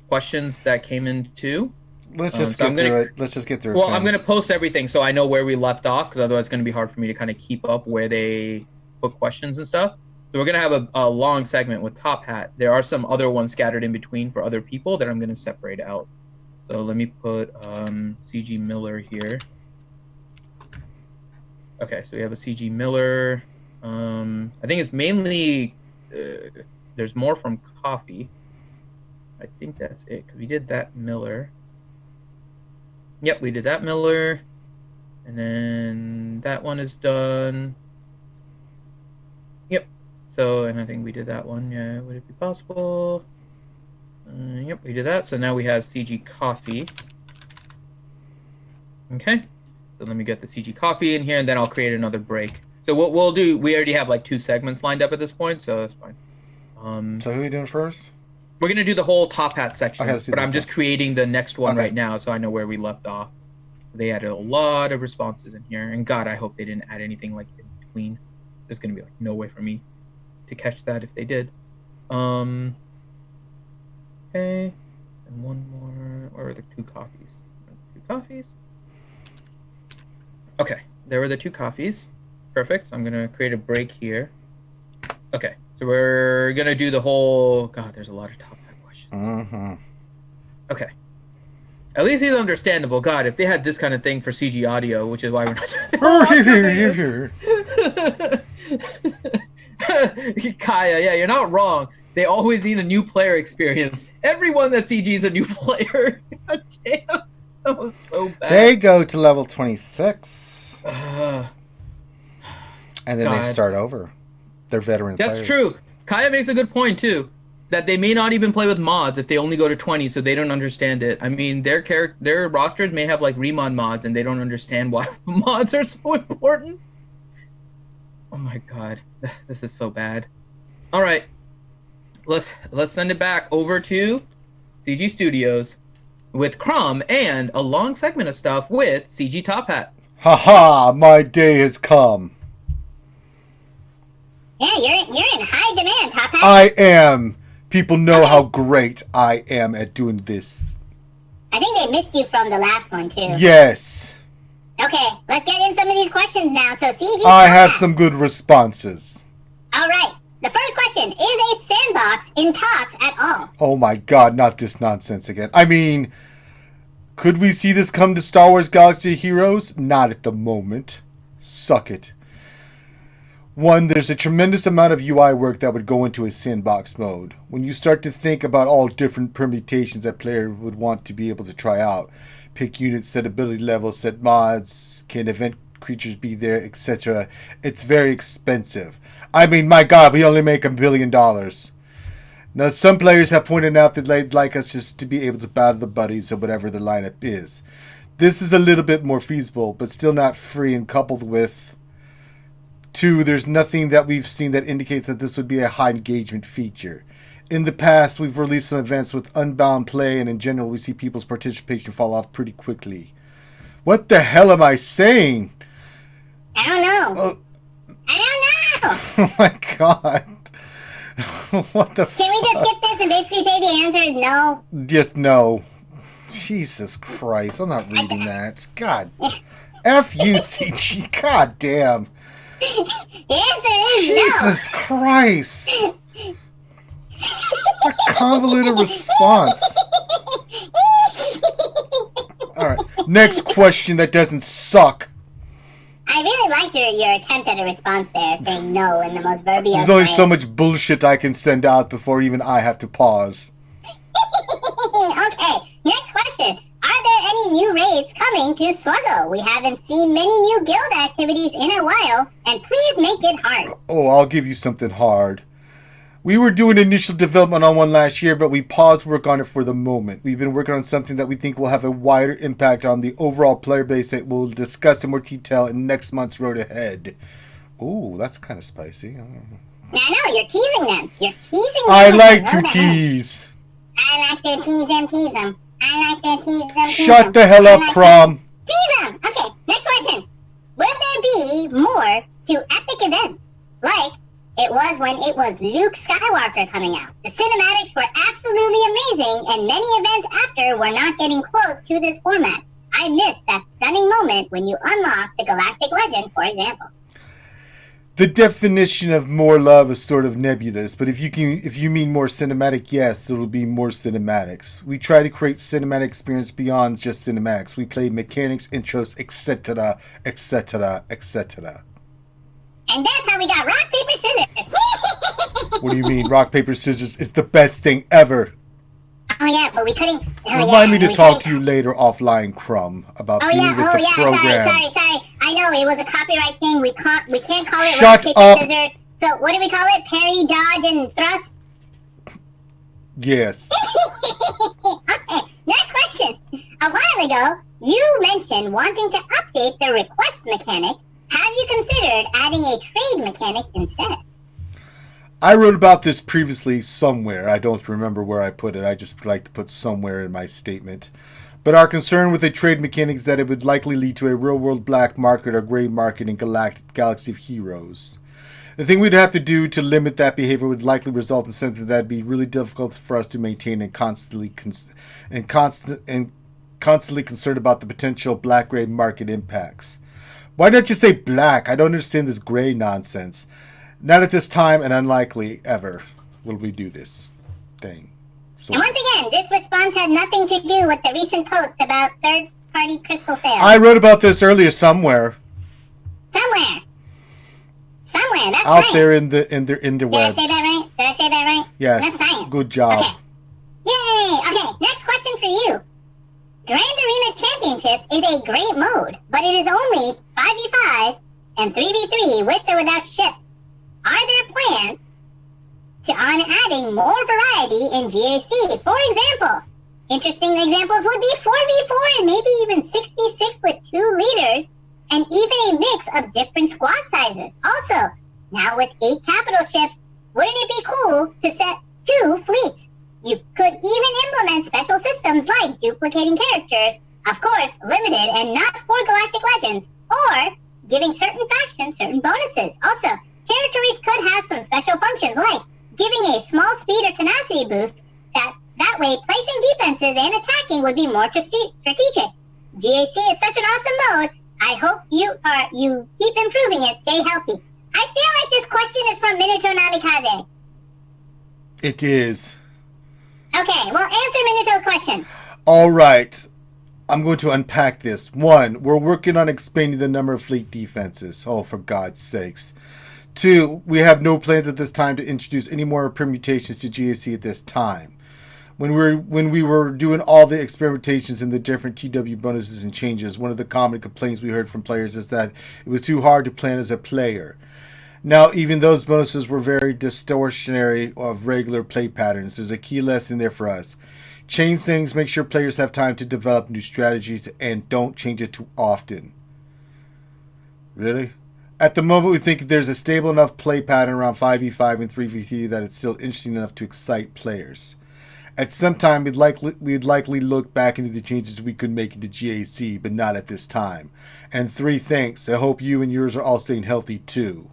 questions that came in too. Let's just get through it. Let's just get through it. Well, I'm gonna post everything so I know where we left off, because otherwise it's gonna be hard for me to kind of keep up where they put questions and stuff. So we're going to have a long segment with Top Hat. There are some other ones scattered in between for other people that I'm going to separate out. So let me put CG Miller here. Okay, so we have a CG Miller. I think it's mainly... there's more from Coffee. I think that's it, because we did that Miller. Yep, we did that Miller. And then that one is done. Yep. So, and I think we did that one. Yeah, would it be possible? Yep, we did that. So now we have CG Coffee. Okay. So let me get the CG Coffee in here, and then I'll create another break. So what we'll do, we already have like 2 segments lined up at this point, so that's fine. So who are we doing first? We're going to do the whole Top Hat section, but I'm just creating the next one right now, so I know where we left off. They added a lot of responses in here, and God, I hope they didn't add anything like in between. There's going to be like no way for me to catch that if they did. Okay, and one more. Where are the 2 coffees? 2 coffees. Okay, there were the 2 coffees. Perfect. So I'm gonna create a break here. Okay, so we're gonna do the whole. God, there's a lot of top hat questions. Mm-hmm. Okay. At least he's understandable. God, if they had this kind of thing for CG audio, which is why we're not doing it. Kaya, yeah, you're not wrong. They always need a new player experience. Everyone that CG is a new player. God damn, that was so bad. They go to level 26. And then they start over. They're veteran players. That's true. Kaya makes a good point, too. That they may not even play with mods if they only go to 20, so they don't understand it. I mean, their rosters may have, like, remod mods, and they don't understand why mods are so important. Oh, my God. This is so bad. All right. Let's send it back over to CG Studios with Crumb and a long segment of stuff with CG Top Hat. Haha, my day has come. Yeah, you're in high demand, Top Hat. I am. People know how great I am at doing this. I think they missed you from the last one, too. Yes. Okay, let's get in some of these questions now. So, CG... I have some good responses. All right. The first question, is a sandbox in talks at all? Oh my God, not this nonsense again. I mean, could we see this come to Star Wars Galaxy of Heroes? Not at the moment. Suck it. One, there's a tremendous amount of UI work that would go into a sandbox mode. When you start to think about all different permutations that player would want to be able to try out, pick units, set ability levels, set mods, can event creatures be there, etc. It's very expensive. I mean, my God, we only make $1 billion. Now, some players have pointed out that they'd like us just to be able to battle the buddies or whatever their lineup is. This is a little bit more feasible, but still not free, and coupled with... 2, there's nothing that we've seen that indicates that this would be a high engagement feature. In the past, we've released some events with unbound play, and in general, we see people's participation fall off pretty quickly. What the hell am I saying? I don't know. I don't know. Oh my god. What the Can we just skip this and basically say the answer is no? Just no. Jesus Christ, I'm not reading that. God. F-U-C-G. God damn. The answer is Jesus Christ. A convoluted response. Alright, next question that doesn't suck. I really liked your attempt at a response there, saying no in the most verbiage There's only way. so much bullshit I can send out before even I have to pause. Okay, next question. Are there any new raids coming to SWGOH? We haven't seen many new guild activities in a while, and please make it hard. Oh, I'll give you something hard. We were doing initial development on one last year, but we paused work on it for the moment. We've been working on something that we think will have a wider impact on the overall player base that we'll discuss in more detail in next month's Road Ahead. Ooh, that's kind of spicy. I know, you're teasing them. You're teasing them. I like to tease. I like to tease them. I like to tease them. Shut the hell up, Crom. Tease them. Okay, next question. Will there be more to epic events like it was when it was Luke Skywalker coming out? The cinematics were absolutely amazing, and many events after were not getting close to this format. I missed that stunning moment when you unlock the Galactic Legend, for example. The definition of more love is sort of nebulous, but if you mean more cinematic, yes, there will be more cinematics. We try to create cinematic experience beyond just cinematics. We play mechanics, intros, etc., etc., etc. And that's how we got rock, paper, scissors. What do you mean? Rock, paper, scissors is the best thing ever. Oh yeah, but we couldn't. Remind me to talk to you later offline, Crumb, about being with the program. Sorry. I know it was a copyright thing. We can't call it Shut rock, up. paper, scissors. So what do we call it? Parry, dodge, and thrust. Yes. Okay. Next question. A while ago, you mentioned wanting to update the request mechanic. Have you considered adding a trade mechanic instead? I wrote about this previously somewhere. I don't remember where I put it. I just like to put somewhere in my statement. But our concern with a trade mechanic is that it would likely lead to a real-world black market or gray market in Galactic Galaxy of Heroes. The thing we'd have to do to limit that behavior would likely result in something that would be really difficult for us to maintain and constantly concerned about the potential black-gray market impacts. Why not just say black? I don't understand this gray nonsense. Not at this time, and unlikely ever will we do this thing. So, and once again, this response had nothing to do with the recent post about third-party crystal sales. I wrote about this earlier somewhere. Somewhere, that's out right. there in the webs. Did I say that right? Yes. That's science. Good job. Okay. Yay! Okay, next question for you. Grand Arena Championships is a great mode, but it is only 5v5 and 3v3 with or without ships. Are there plans on adding more variety in GAC? For example, interesting examples would be 4v4 and maybe even 6v6 with 2 leaders, and even a mix of different squad sizes. Also, now with 8 capital ships, wouldn't it be cool to set 2 fleets? You could even implement special systems like duplicating characters, of course, limited and not for Galactic Legends, or giving certain factions certain bonuses. Also, territories could have some special functions like giving a small speed or tenacity boost. That way, placing defenses and attacking would be more strategic. GAC is such an awesome mode. I hope you keep improving it. Stay healthy. I feel like this question is from Minato Namikaze. It is. Okay, well, answer Minato's question. All right. I'm going to unpack this. 1, we're working on expanding the number of fleet defenses. Oh, for God's sakes. 2, we have no plans at this time to introduce any more permutations to GAC at this time. When we were doing all the experimentations and the different TW bonuses and changes, one of the common complaints we heard from players is that it was too hard to plan as a player. Now, even those bonuses were very distortionary of regular play patterns. There's a key lesson there for us. Change things, make sure players have time to develop new strategies, and don't change it too often. Really? At the moment, we think there's a stable enough play pattern around 5v5 and 3v3 that it's still interesting enough to excite players. At some time, we'd likely look back into the changes we could make into GAC, but not at this time. And 3, thanks. I hope you and yours are all staying healthy, too.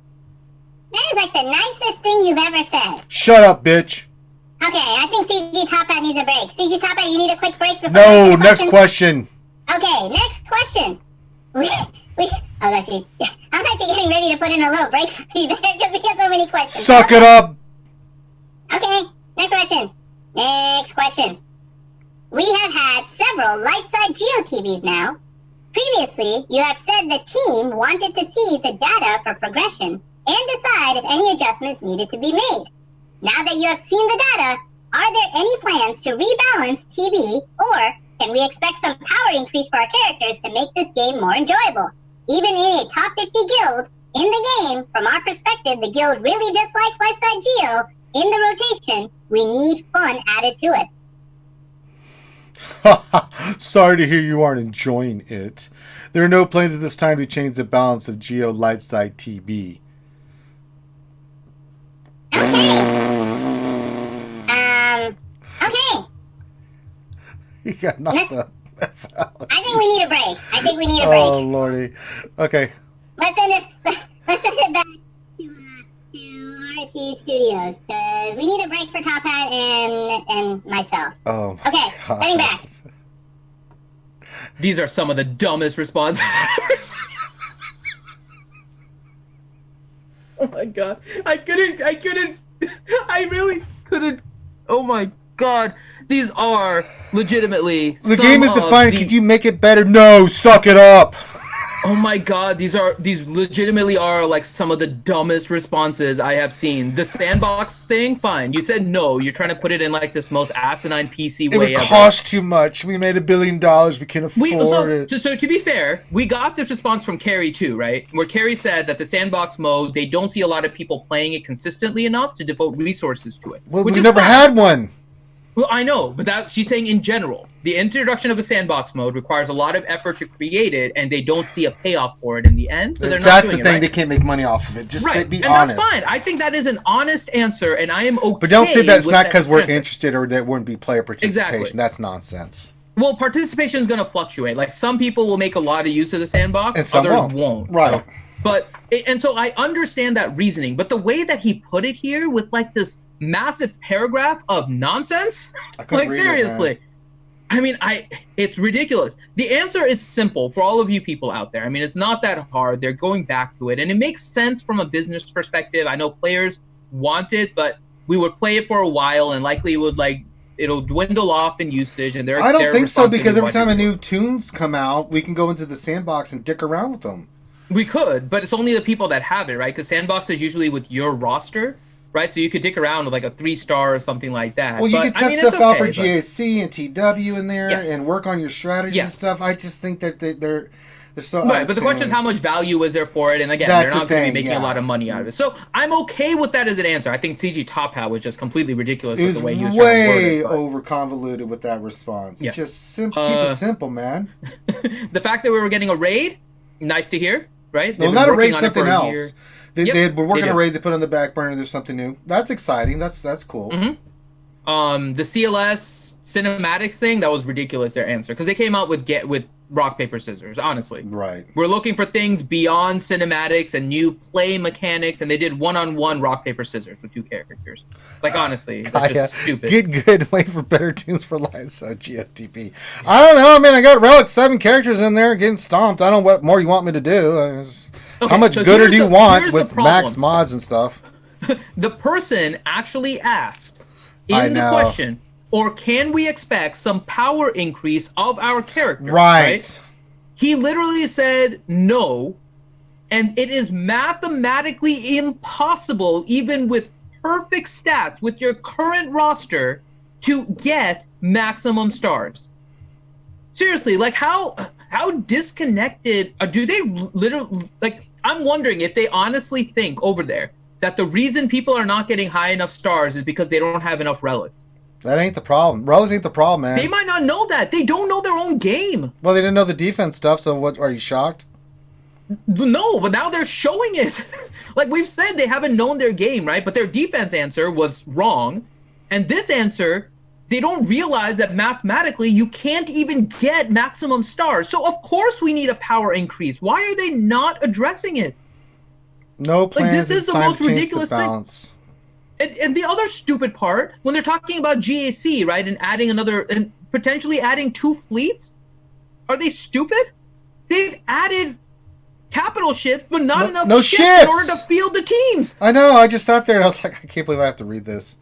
That is like the nicest thing you've ever said. Shut up, bitch. Okay, I think CG Top Hat needs a break. CG Top Hat, you need a quick break before No, next question. Okay, next question. I was actually getting ready to put in a little break for you there because we have so many questions. Suck it up. Okay, next question. Next question. We have had several light-side GeoTVs now. Previously, you have said the team wanted to see the data for progression and decide if any adjustments needed to be made. Now that you have seen the data, are there any plans to rebalance TV, or can we expect some power increase for our characters to make this game more enjoyable? Even in a top 50 guild in the game, from our perspective, the guild really dislikes light-side Geo. In the rotation, we need fun added to it. Sorry to hear you aren't enjoying it. There are no plans at this time to change the balance of Geo Lightside TB. Okay. You got knocked up. I think we need a break. Oh, Lordy. Okay. Let's send it back to RSG Studios, because we need a break for Top Hat and myself. Oh, my Okay, God. Heading back. These are some of the dumbest responses. Oh my god. I really couldn't. Oh my god. These are legitimately. The game is defined. Could you make it better? No, suck it up. Oh my god, these legitimately are like some of the dumbest responses I have seen. The Sandbox thing, fine. You said no. You're trying to put it in like this most asinine PC way ever. It would cost too much. We made $1 billion. We can afford it. So to be fair, we got this response from Carrie too, right? Where Carrie said that the Sandbox mode, they don't see a lot of people playing it consistently enough to devote resources to it. Well, we've never had one. Well, I know, but she's saying in general. The introduction of a sandbox mode requires a lot of effort to create it, and they don't see a payoff for it in the end, so they're not doing it. That's the thing, right? They can't make money off of it. Just be honest. And that's fine. I think that is an honest answer, and I am okay. But don't say that's not because we're interested or there wouldn't be player participation. Exactly. That's nonsense. Well, participation is going to fluctuate. Like, some people will make a lot of use of the sandbox, and others won't. Right. So I understand that reasoning, but the way that he put it here with like this massive paragraph of nonsense, like seriously, it's ridiculous. The answer is simple for all of you people out there. I mean, it's not that hard. They're going back to it, and it makes sense from a business perspective. I know players want it, but we would play it for a while, and likely it'll dwindle off in usage. And I don't think so, because every time a new tunes come out, we can go into the sandbox and dick around with them. We could, but it's only the people that have it, right? Because Sandbox is usually with your roster, right? So you could dick around with like a 3-star or something like that. Well, you could test stuff out for GAC and TW in there and work on your strategy and stuff. I just think that they're so right. But the question is, how much value is there for it? And again, they're not going to be making a lot of money out of it. So I'm okay with that as an answer. I think CG Top Hat was just completely ridiculous with the way he was trying to word it. Way over convoluted with that response. Yeah. Just keep it simple, man. The fact that we were getting a raid, nice to hear. Right? Well, not a raid, something else. They were working a raid. They put on the back burner. There's something new. That's exciting. That's cool. Mm-hmm. The CLS cinematics thing, that was ridiculous. Their answer, because they came out with rock paper scissors. Honestly, right. We're looking for things beyond cinematics and new play mechanics, and they did 1-on-1 rock paper scissors with 2 characters. Like, honestly, that's just stupid. Get good. Wait for better tunes for lights. GFTP. I don't know. I mean, I got Relic 7 characters in there getting stomped. I don't know what more you want me to do. How much gooder do you want with max mods and stuff? The person actually asked in the question, or can we expect some power increase of our character? Right. He literally said no, and it is mathematically impossible, even with perfect stats, with your current roster, to get maximum stars. Seriously, like how disconnected do they literally, like, I'm wondering if they honestly think over there that the reason people are not getting high enough stars is because they don't have enough relics. That ain't the problem. Relics ain't the problem, man. They might not know that. They don't know their own game. Well, they didn't know the defense stuff, so what, are you shocked? No, but now they're showing it. Like we've said, they haven't known their game, right? But their defense answer was wrong. And this answer, they don't realize that mathematically you can't even get maximum stars. So of course we need a power increase. Why are they not addressing it? No plans. Like this is the most ridiculous thing. And the other stupid part, when they're talking about GAC, right, and adding another, and potentially adding 2 fleets, are they stupid? They've added capital ships, but not enough ships in order to field the teams. I know. I just sat there and I was like, I can't believe I have to read this.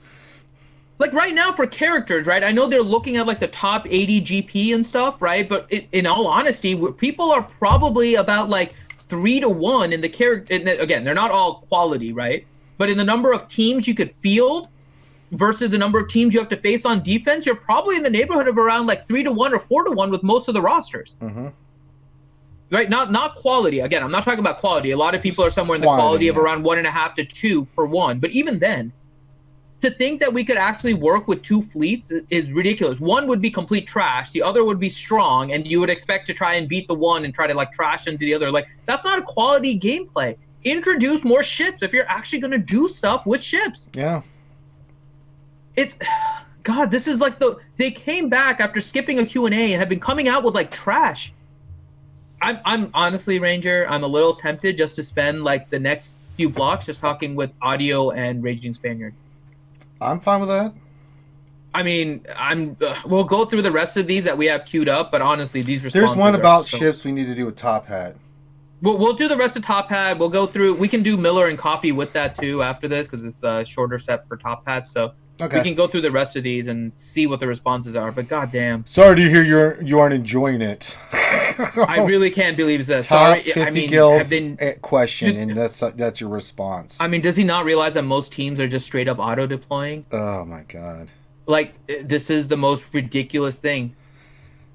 Like right now for characters, right? I know they're looking at like the top 80 GP and stuff, right? But in all honesty, people are probably about like 3-1 in the character. Again, they're not all quality, right? But in the number of teams you could field versus the number of teams you have to face on defense, you're probably in the neighborhood of around like 3-1 or 4-1 with most of the rosters. Mm-hmm. Right? Not quality. Again, I'm not talking about quality. A lot of people are somewhere in the quality of around 1.5 to 2 per one. But even then, to think that we could actually work with 2 fleets is ridiculous. One would be complete trash. The other would be strong. And you would expect to try and beat the one and try to like trash into the other. Like that's not a quality gameplay. Introduce more ships if you're actually going to do stuff with ships. Yeah. It's God, this is like they came back after skipping a Q&A and have been coming out with like trash. I'm honestly, Ranger, I'm a little tempted just to spend like the next few blocks just talking with Audio and Raging Spaniard. I'm fine with that. I mean, we'll go through the rest of these that we have queued up, but honestly, these responses There's one about ships we need to do with Top Hat. We'll do the rest of Top Hat. We'll go through. We can do Miller and Coffee with that too after this because it's a shorter set for Top Hat. So we can go through the rest of these and see what the responses are. But goddamn, sorry to hear you aren't enjoying it. I really can't believe this. Top Sorry, 50 I mean, guilds question, and that's your response. I mean, does he not realize that most teams are just straight up auto deploying? Oh my god! Like this is the most ridiculous thing.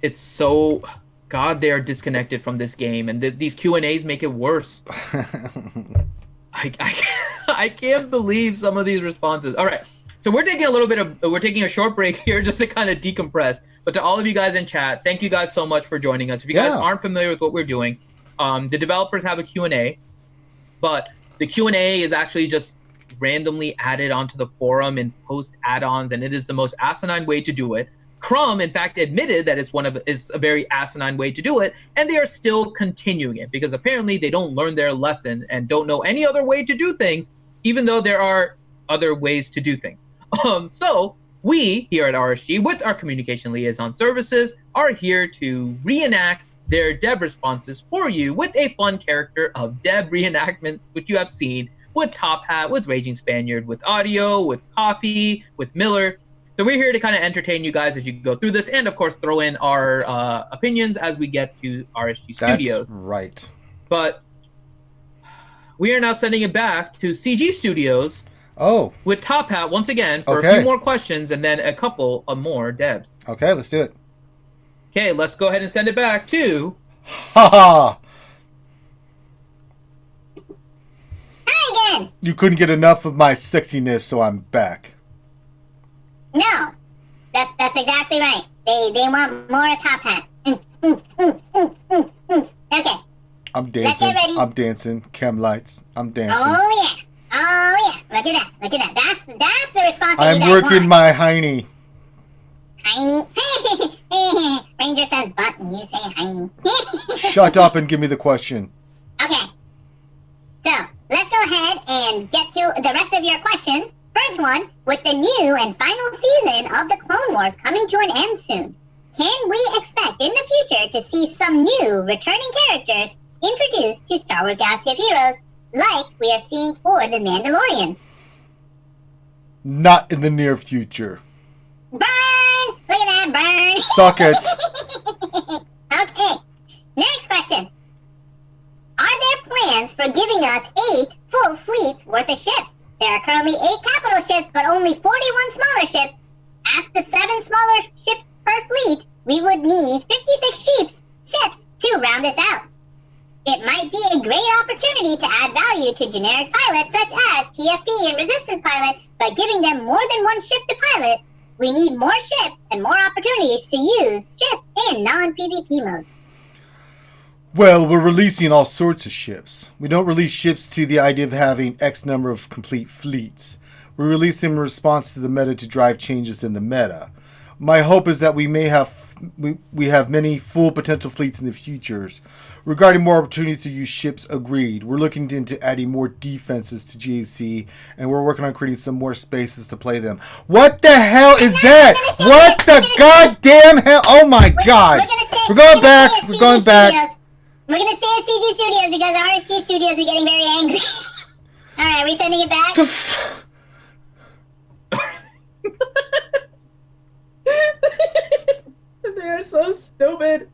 It's so. God, they are disconnected from this game, and these Q&As make it worse. I can't believe some of these responses. All right, so we're taking a short break here just to kind of decompress. But to all of you guys in chat, thank you guys so much for joining us. If you guys aren't familiar with what we're doing, the developers have a Q&A, but the Q&A is actually just randomly added onto the forum in post add-ons, and it is the most asinine way to do it. Crumb, in fact, admitted that it's a very asinine way to do it, and they are still continuing it because apparently they don't learn their lesson and don't know any other way to do things, even though there are other ways to do things. So we here at RSG, with our communication liaison services, are here to reenact their dev responses for you with a fun character of dev reenactment, which you have seen with Top Hat, with Raging Spaniard, with Audio, with Coffee, with Miller. So we're here to kind of entertain you guys as you go through this, and of course throw in our opinions as we get to RSG Studios. That's right. But we are now sending it back to CG Studios. Oh. With Top Hat once again for a few more questions and then a couple of more devs. Okay, let's do it. Okay, let's go ahead and send it back to. Ha! Hi again. You couldn't get enough of my sexiness, so I'm back. No, that's exactly right. They want more Top Hat. Okay. I'm dancing. Let's get ready. I'm dancing. Chem lights. I'm dancing. Oh yeah. Look at that. That's the response. I'm working my hiney. Hiney. Ranger says butt and you say hiney. Shut up and give me the question. Okay. So let's go ahead and get to the rest of your questions. First one, with the new and final season of the Clone Wars coming to an end soon, can we expect in the future to see some new returning characters introduced to Star Wars Galaxy of Heroes, like we are seeing for The Mandalorian? Not in the near future. Burn! Look at that, burn! Suck it. Okay. Next question. Are there plans for giving us 8 full fleets worth of ships? There are currently 8 capital ships, but only 41 smaller ships. At the 7 smaller ships per fleet, we would need 56 ships to round this out. It might be a great opportunity to add value to generic pilots such as TFP and Resistance Pilot by giving them more than one ship to pilot. We need more ships and more opportunities to use ships in non-PvP mode. Well, we're releasing all sorts of ships. We don't release ships to the idea of having X number of complete fleets. We release them in response to the meta to drive changes in the meta. My hope is that we have many full potential fleets in the futures. Regarding more opportunities to use ships, agreed. We're looking into adding more defenses to GAC, and we're working on creating some more spaces to play them. What the hell is that? What the goddamn hell? Oh my god! We're going back. We're going back. We're gonna stay at CG Studios because RSG Studios are getting very angry. All right, are we sending it back? They're so stupid.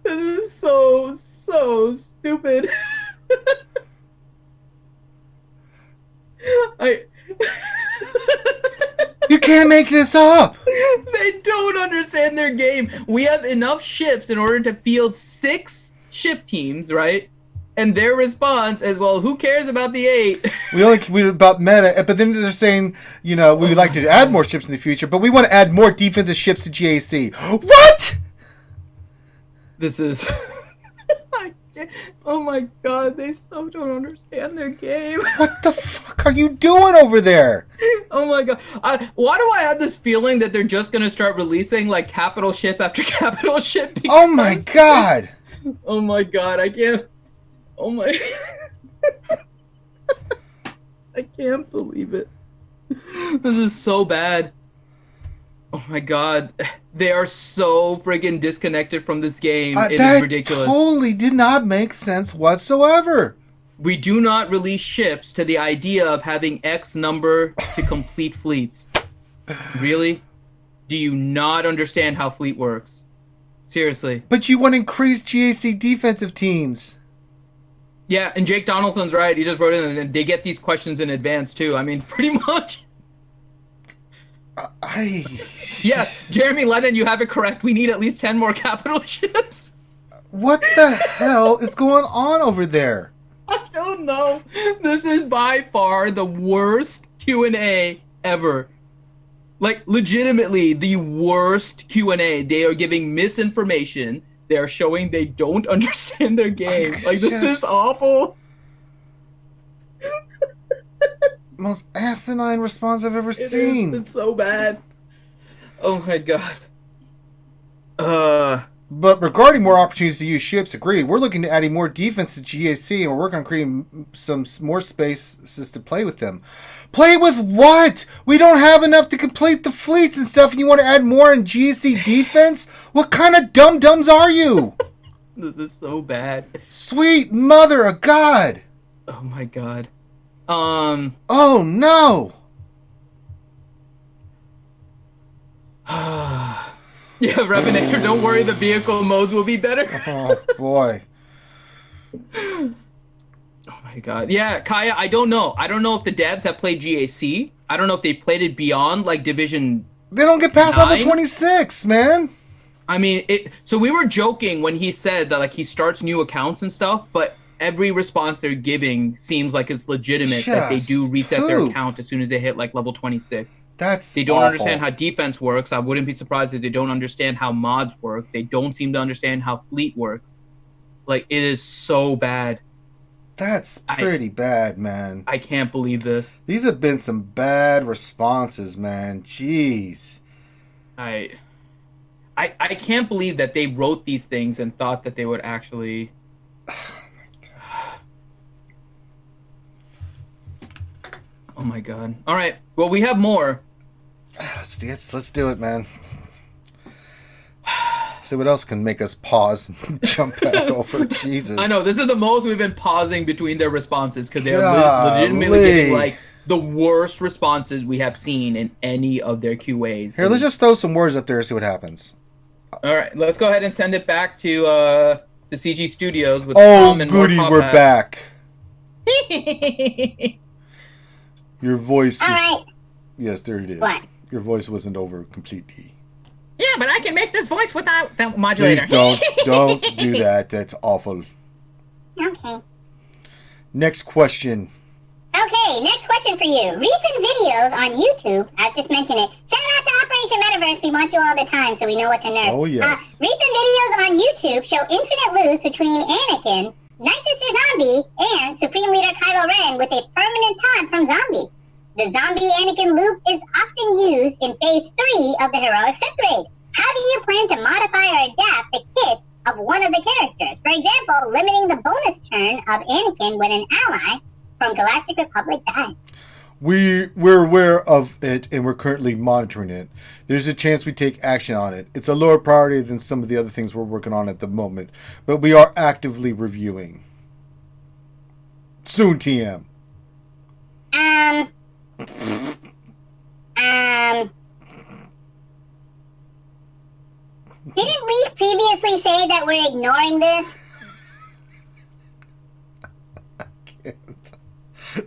This is so stupid. You can't make this up. They don't understand their game. We have enough ships in order to field 6 ship teams, right? And their response is, well, who cares about the 8? We're about meta, but then they're saying, we would like to add more ships in the future, but we want to add more defensive ships to GAC. What? This is... Oh my god, they so don't understand their game. What the fuck are you doing over there? Oh my god. Why do I have this feeling that they're just going to start releasing like capital ship after capital ship? Oh my god. Oh my god, I can't... Oh my... I can't believe it. This is so bad. Oh my god. They are so friggin' disconnected from this game. It is ridiculous. That totally did not make sense whatsoever. We do not release ships to the idea of having X number to complete fleets. Really? Do you not understand how fleet works? Seriously. But you want to increase GAC defensive teams. Yeah, and Jake Donaldson's right. He just wrote in, and they get these questions in advance, too. I mean, pretty much. Yes, Jeremy Lennon, you have it correct. We need at least 10 more capital ships. What the hell is going on over there? I don't know. This is by far the worst Q&A ever. Like, legitimately, the worst Q&A. They are giving misinformation. They are showing they don't understand their game. Like, this is awful. Most asinine response I've ever seen. It's so bad. Oh my god. But regarding more opportunities to use ships, agreed. We're looking to adding more defense to GAC, and we're working on creating some more spaces to play with them. Play with what? We don't have enough to complete the fleets and stuff, and you want to add more in GAC defense? What kind of dum-dums are you? This is so bad. Sweet mother of God. Oh my god. Oh no. Yeah, Revenator, don't worry, the vehicle modes will be better. Oh boy. Oh my god. Yeah, Kaya, I don't know. I don't know if the devs have played GAC. I don't know if they played it beyond like Division. They don't get past level 26, man. I mean, so we were joking when he said that like he starts new accounts and stuff, but every response they're giving seems like it's legitimate that they do reset their account as soon as they hit like level 26. They don't understand how defense works. I wouldn't be surprised if they don't understand how mods work. They don't seem to understand how fleet works. Like, it is so bad. That's pretty bad, man. I can't believe this. These have been some bad responses, man. Jeez. I can't believe that they wrote these things and thought that they would actually... Oh my god. All right. Well, we have more. Let's do it, man. See what else can make us pause and jump back over. Jesus. I know. This is the most we've been pausing between their responses because they're legitimately giving like the worst responses we have seen in any of their QAs. Here, let's just throw some words up there and see what happens. All right. Let's go ahead and send it back to the CG Studios with Tom and goody, more we're back. Your voice is... Yes, there it is. What? Your voice wasn't over completely. Yeah, but I can make this voice without the modulator. Please don't do that. That's awful. Okay. Next question. Okay, next question for you. Recent videos on YouTube, I just mentioned it. Shout out to Operation universe, we want you all the time, so we know what to nerf. Oh, yes. Recent videos on YouTube show infinite loops between Anakin, Night Sister Zombie, and Supreme Leader Kylo Ren with a permanent taunt from Zombie. The Zombie Anakin loop is often used in Phase 3 of the Heroic Sith Raid. How do you plan to modify or adapt the kit of one of the characters? For example, limiting the bonus turn of Anakin when an ally from Galactic Republic dies. We're aware of it, and we're currently monitoring it. There's a chance we take action on it. It's a lower priority than some of the other things we're working on at the moment, but we are actively reviewing. Soon, TM. Didn't we previously say that we're ignoring this?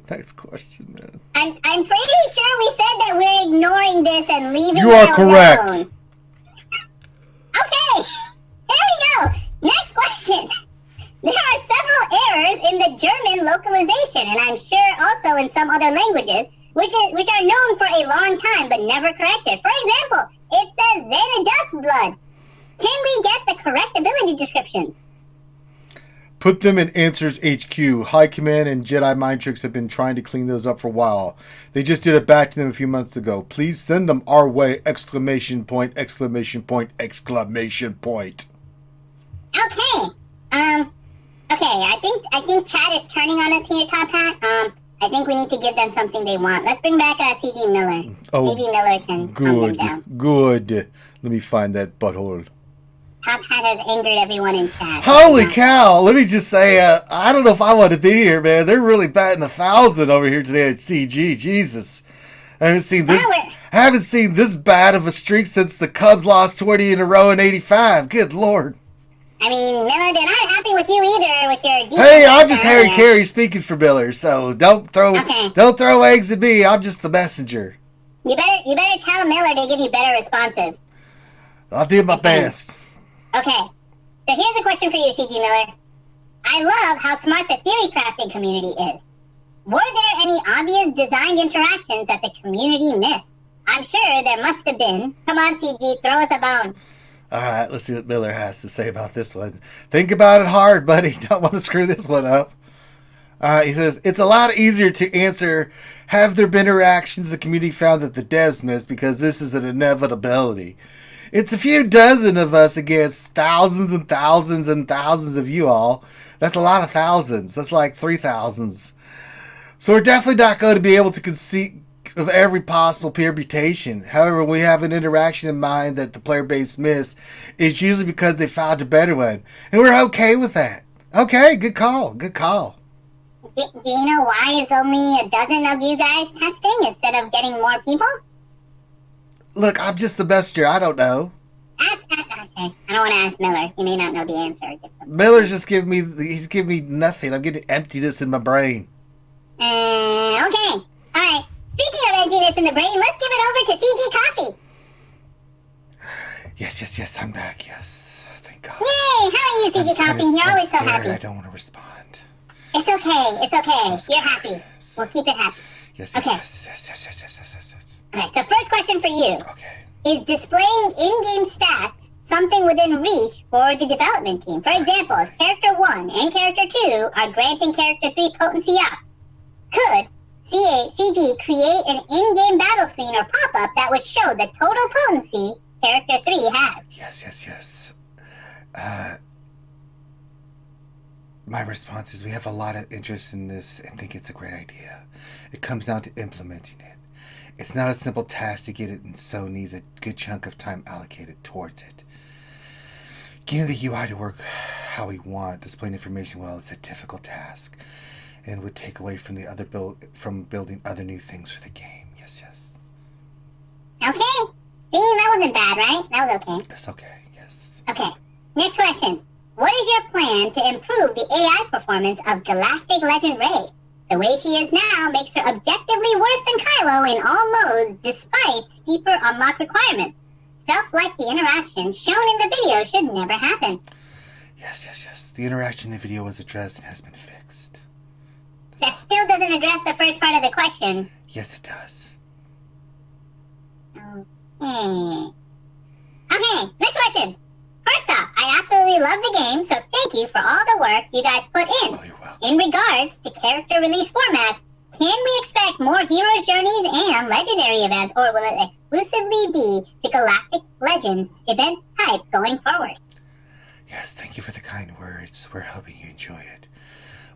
Next question, man. I'm pretty sure we said that we're ignoring this and leaving it You are alone. correct. Okay, here we go. Next question. There are several errors in the German localization, and I'm sure also in some other languages, which are known for a long time but never corrected. For example, it says Zeta Dust Blood. Can we get the correct ability descriptions? Put them in Answers HQ. High Command and Jedi Mind Tricks have been trying to clean those up for a while. They just did it back to them a few months ago. Please send them our way! Exclamation point! Exclamation point! Exclamation point! Okay. Okay. I think chat is turning on us here, Top Hat. I think we need to give them something they want. Let's bring back CD Miller. Oh, maybe Miller can calm them down. Good. Let me find that butthole. Top Hat has angered everyone in chat. Holy cow! Let me just say, I don't know if I want to be here, man. They're really batting 1,000 over here today at CG. Jesus, I haven't seen this bad of a streak since the Cubs lost 20 in a row in '85. Good Lord. I mean, Miller, they're not happy with you either. With your defense. Hey, I'm just Harry Carey speaking for Miller, so don't throw eggs at me. I'm just the messenger. You better tell Miller to give you better responses. I'll do my best. Okay, so here's a question for you, CG Miller. I love how smart the theory crafting community is. Were there any obvious designed interactions that the community missed? I'm sure there must have been. Come on, CG, throw us a bone. All right, let's see what Miller has to say about this one. Think about it hard, buddy. Don't want to screw this one up. He says, it's a lot easier to answer, have there been interactions the community found that the devs missed, because this is an inevitability. It's a few dozen of us against thousands and thousands and thousands of you all. That's a lot of thousands. That's like 3,000s. So we're definitely not going to be able to conceive of every possible permutation. However, when we have an interaction in mind that the player base missed, it's usually because they found a better one. And we're okay with that. Okay, good call. Good call. Do you know why it's only a dozen of you guys testing instead of getting more people? Look, I'm just the messenger. I don't know. Okay. I don't want to ask Miller. He may not know the answer. Miller's just giving me nothing. I'm getting emptiness in my brain. Okay. All right. Speaking of emptiness in the brain, let's give it over to CG Coffee. Yes. I'm back. Yes. Thank God. Yay! How are you, CG Coffee? You're always so happy. I don't want to respond. It's okay. You're happy. We'll keep it happy. Yes. Okay, so first question for you. Okay. Is displaying in-game stats something within reach for the development team? For example, if Character 1 and Character 2 are granting Character 3 potency up, could CG create an in-game battle screen or pop-up that would show the total potency Character 3 has? Yes. My response is we have a lot of interest in this and think it's a great idea. It comes down to implementing it. It's not a simple task to get it, and so needs a good chunk of time allocated towards it. Getting the UI to work how we want, displaying information well, it's a difficult task, and would take away from from building other new things for the game. Yes. Okay. See, that wasn't bad, right? That was okay. It's okay. Yes. Okay. Next question. What is your plan to improve the AI performance of Galactic Legend Rey? The way she is now makes her objectively worse than Kylo in all modes, despite steeper unlock requirements. Stuff like the interaction shown in the video should never happen. Yes. The interaction in the video was addressed and has been fixed. That still doesn't address the first part of the question. Yes, it does. Okay. really love the game, so thank you for all the work you guys put in. Oh, you're welcome. In regards to character release formats, can we expect more Heroes Journeys and Legendary events, or will it exclusively be the Galactic Legends event type going forward? Yes, thank you for the kind words. We're helping you enjoy it.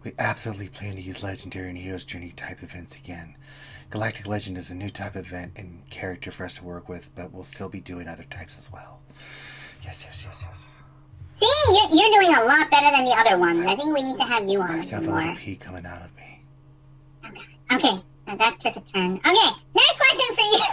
We absolutely plan to use Legendary and Heroes Journey type events again. Galactic Legend is a new type of event and character for us to work with, but we'll still be doing other types as well. Yes. See, you're doing a lot better than the other ones. I think we need to have you on I still have a more. little pee coming out of me. Okay, now that took a turn. Okay, next question for you.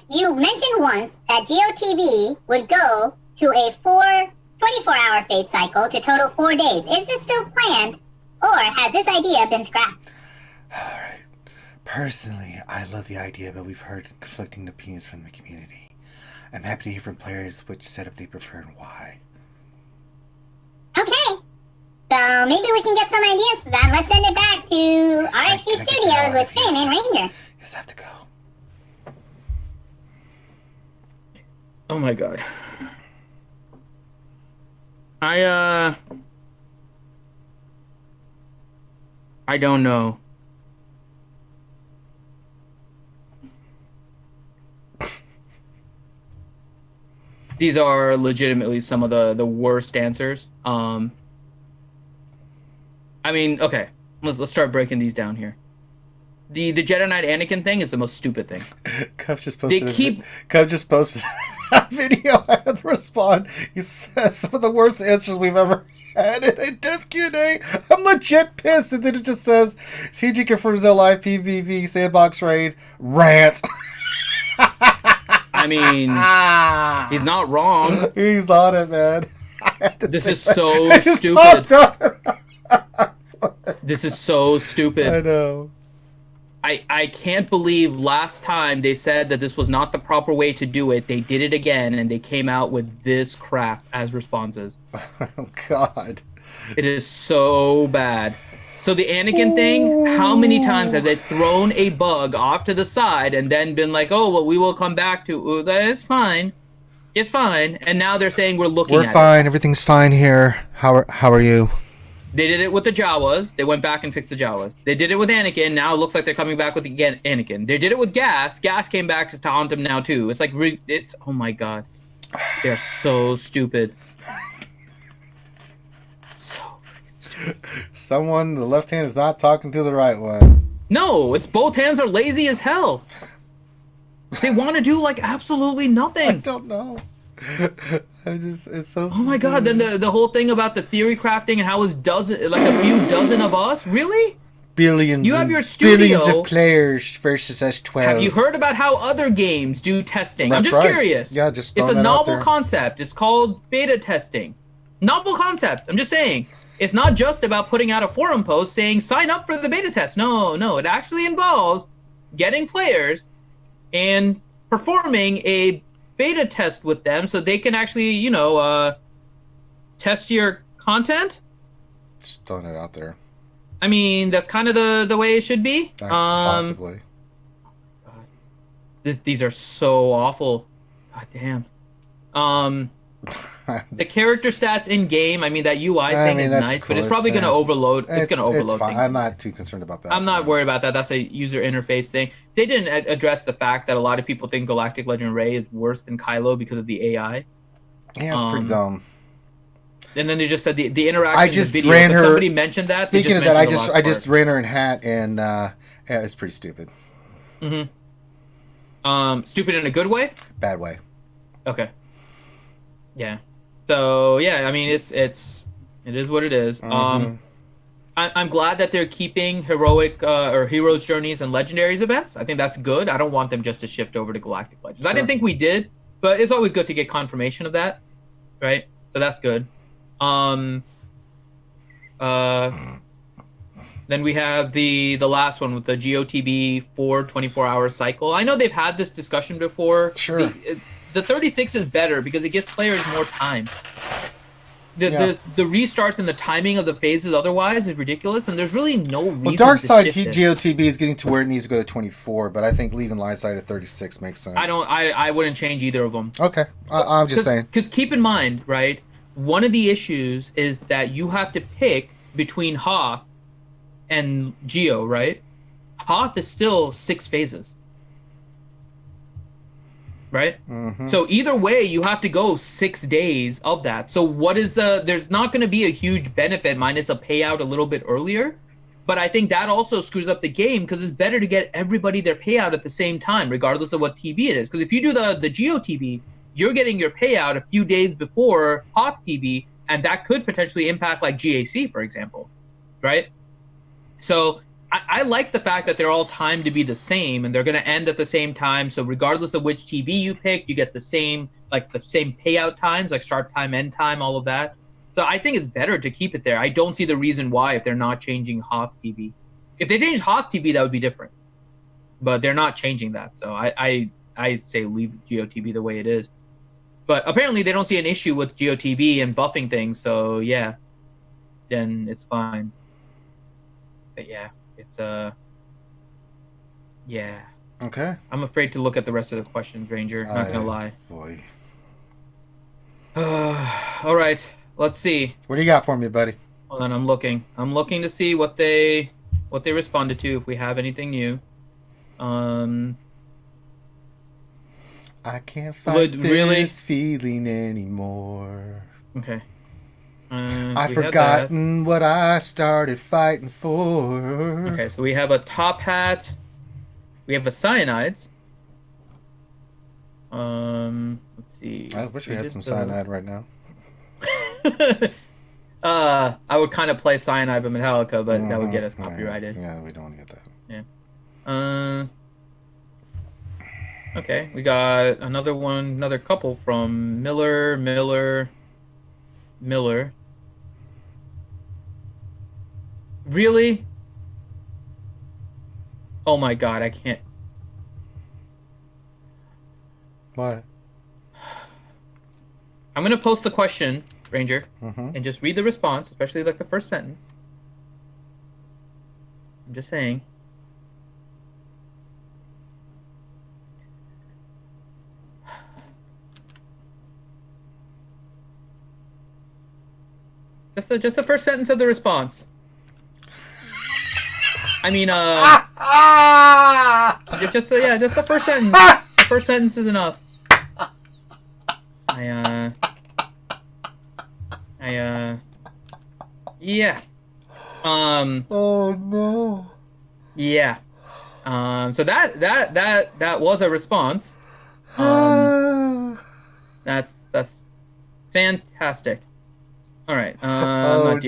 You mentioned once that GOTB would go to a 24-hour phase cycle to total 4 days. Is this still planned, or has this idea been scrapped? Alright. Personally, I love the idea, but we've heard conflicting opinions from the community. I'm happy to hear from players which setup they prefer and why. Okay, so maybe we can get some ideas for that. Let's send it back to RSG Studios with Finn and Ranger. Yes, I have to go. Oh my god. I don't know. These are legitimately some of the worst answers. I mean, okay, let's start breaking these down here. The Jedi Knight Anakin thing is the most stupid thing. Cub just posted a video. I had to respond. He says some of the worst answers we've ever had in a Div Q&A. I'm legit pissed. And then it just says, CG confirms no live PvP Sandbox raid rant. I mean, he's not wrong. He's on it, man. This is so stupid. This is so stupid. I know. I can't believe last time they said that this was not the proper way to do it. They did it again, and they came out with this crap as responses. Oh, God. It is so bad. So the Anakin thing, how many times have they thrown a bug off to the side and then been like, oh, well, we will come back to that is fine. It's fine. And now they're saying we're looking at it. We're fine. Everything's fine here. How are you? They did it with the Jawas. They went back and fixed the Jawas. They did it with Anakin. Now it looks like they're coming back with the Anakin. They did it with Gas. Gas came back to haunt him now too. It's like, it's, oh my God. They're so stupid. So freaking stupid. Someone, the left hand is not talking to the right one. No, it's both hands are lazy as hell. They want to do like absolutely nothing. I don't know. It's so. Oh my God! Then the whole thing about the theory crafting and how it's a few dozen of us. Really? Billions. You have your studio. Billions of players versus S12. Have you heard about how other games do testing? I'm just curious. Yeah, just. It's a novel concept. It's called beta testing. Novel concept. I'm just saying. It's not just about putting out a forum post saying sign up for the beta test. No. It actually involves getting players and performing a beta test with them so they can actually, test your content. Just throwing it out there. I mean, that's kind of the way it should be. Possibly. These are so awful. God damn. The character stats in game. I mean, that UI thing is nice, cool. but it's probably going to overload. It's going to overload. It's fine. Things. I'm not too concerned about that. I'm not worried about that. That's a user interface thing. They didn't address the fact that a lot of people think Galactic Legend Ray is worse than Kylo because of the AI. Yeah, it's pretty dumb. And then they just said the interaction. I just in the video, ran her. Somebody mentioned that. Speaking of that, I just ran her in hat, and yeah, it's pretty stupid. Stupid in a good way. Bad way. Okay. Yeah. So yeah, I mean it is what it is. I'm glad that they're keeping heroic or heroes journeys and legendaries events. I think that's good. I don't want them just to shift over to Galactic Legends. Sure. I didn't think we did, but it's always good to get confirmation of that, right? So that's good. Then we have the last one with the GOTB 24-hour cycle. I know they've had this discussion before. Sure. The 36 is better because it gives players more time. The restarts and the timing of the phases otherwise is ridiculous, and there's really no reason. Well, Dark Side GOTB is getting to where it needs to go to 24, but I think leaving Light Side at 36 makes sense. I wouldn't change either of them. Okay, I'm just saying. Because keep in mind, right? one of the issues is that you have to pick between Hoth and Geo, right? Hoth is still 6 phases. Right? Mm-hmm. So either way, you have to go 6 days of that. So what is there's not going to be a huge benefit minus a payout a little bit earlier. But I think that also screws up the game because it's better to get everybody their payout at the same time, regardless of what TB it is. Because if you do the Geo TB, you're getting your payout a few days before Hoth TB, and that could potentially impact like GAC, for example, right? So I like the fact that they're all timed to be the same and they're going to end at the same time. So regardless of which TB you pick, you get the same payout times, like start time, end time, all of that. So I think it's better to keep it there. I don't see the reason why if they're not changing Hoth TB. If they change Hoth TB, that would be different. But they're not changing that. So I say leave GeoTB the way it is. But apparently they don't see an issue with GeoTB and buffing things. So yeah, then it's fine. But yeah. It's yeah. Okay. I'm afraid to look at the rest of the questions, Ranger. Not gonna lie. Boy. All right. Let's see. What do you got for me, buddy? Hold on. I'm looking to see what they responded to. If we have anything new. I can't fight this feeling anymore. Okay. I've forgotten what I started fighting for. Okay, so we have a top hat. We have a cyanides. Let's see. I wish we had some cyanide right now. I would kind of play cyanide by Metallica, but that would get us copyrighted. Yeah, we don't want to get that. Yeah. Okay, we got another couple from Miller. Really? Oh my god, I can't. What? I'm gonna post the question, Ranger, mm-hmm. and just read the response, especially like the first sentence. I'm just saying. Just the first sentence of the response. I mean, just the first sentence. The first sentence is enough. Yeah. Oh no. Yeah. So that was a response. That's fantastic. All right. I'm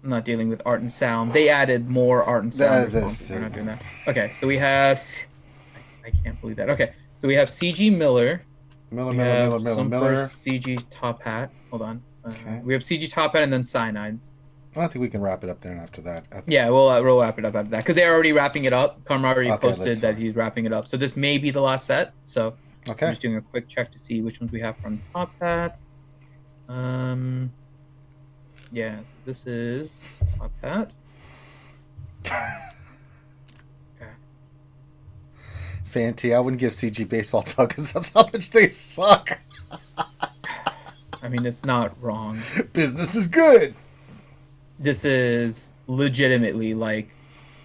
not dealing with art and sound. They added more art and sound responses. We're not doing that. Okay, so we have. I can't believe that. Okay, so we have CG Miller. Miller. CG Top Hat. Hold on. Okay. We have CG Top Hat and then cyanides. I think we can wrap it up there after that. Yeah, we'll wrap it up after that because they're already wrapping it up. Karma already posted that he's wrapping it up. So this may be the last set. So I'm just doing a quick check to see which ones we have from Top Hat. Yeah, so this is Top Hat. Okay. Fanty, I wouldn't give CG baseball to because that's how much they suck. I mean, it's not wrong. Business is good. This is legitimately like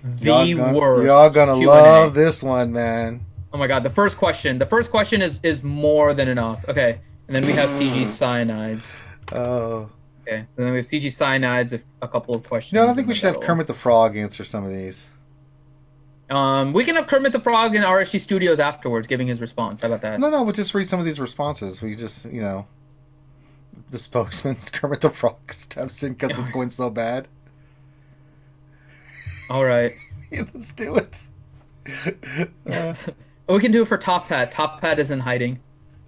the worst. Y'all gonna Q&A. love this one, man. Oh my god, the first question is more than enough. Okay, and then we have CG cyanides. Oh. Okay, and then we have CG cyanides. A couple of questions. No, I don't think we should have Kermit the Frog answer some of these. We can have Kermit the Frog in RSG Studios afterwards, giving his response. How about that? No, we'll just read some of these responses. We just, the spokesman's Kermit the Frog steps in because it's going so bad. All right. Yeah, let's do it. We can do it for Top Hat. Top Hat is in hiding.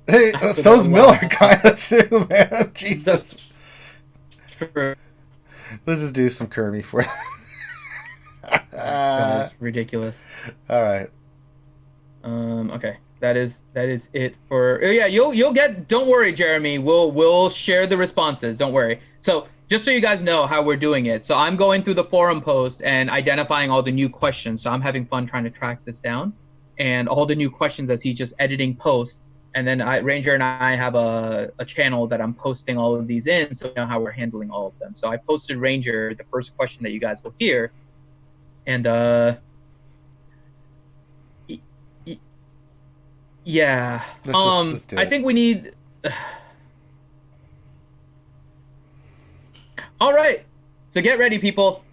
Hey, so's Miller kind of too, man. Jesus. True. Let's just do some Kirby for it. That is ridiculous. All right. Okay. That is it for. Oh, yeah, you'll get. Don't worry, Jeremy. We'll share the responses. Don't worry. So just so you guys know how we're doing it. So I'm going through the forum post and identifying all the new questions. So I'm having fun trying to track this down, and all the new questions as he's just editing posts. And then Ranger and I have a channel that I'm posting all of these in, so we know how we're handling all of them. So I posted Ranger the first question that you guys will hear, and yeah, let's do it. I think we need. All right, so get ready, people.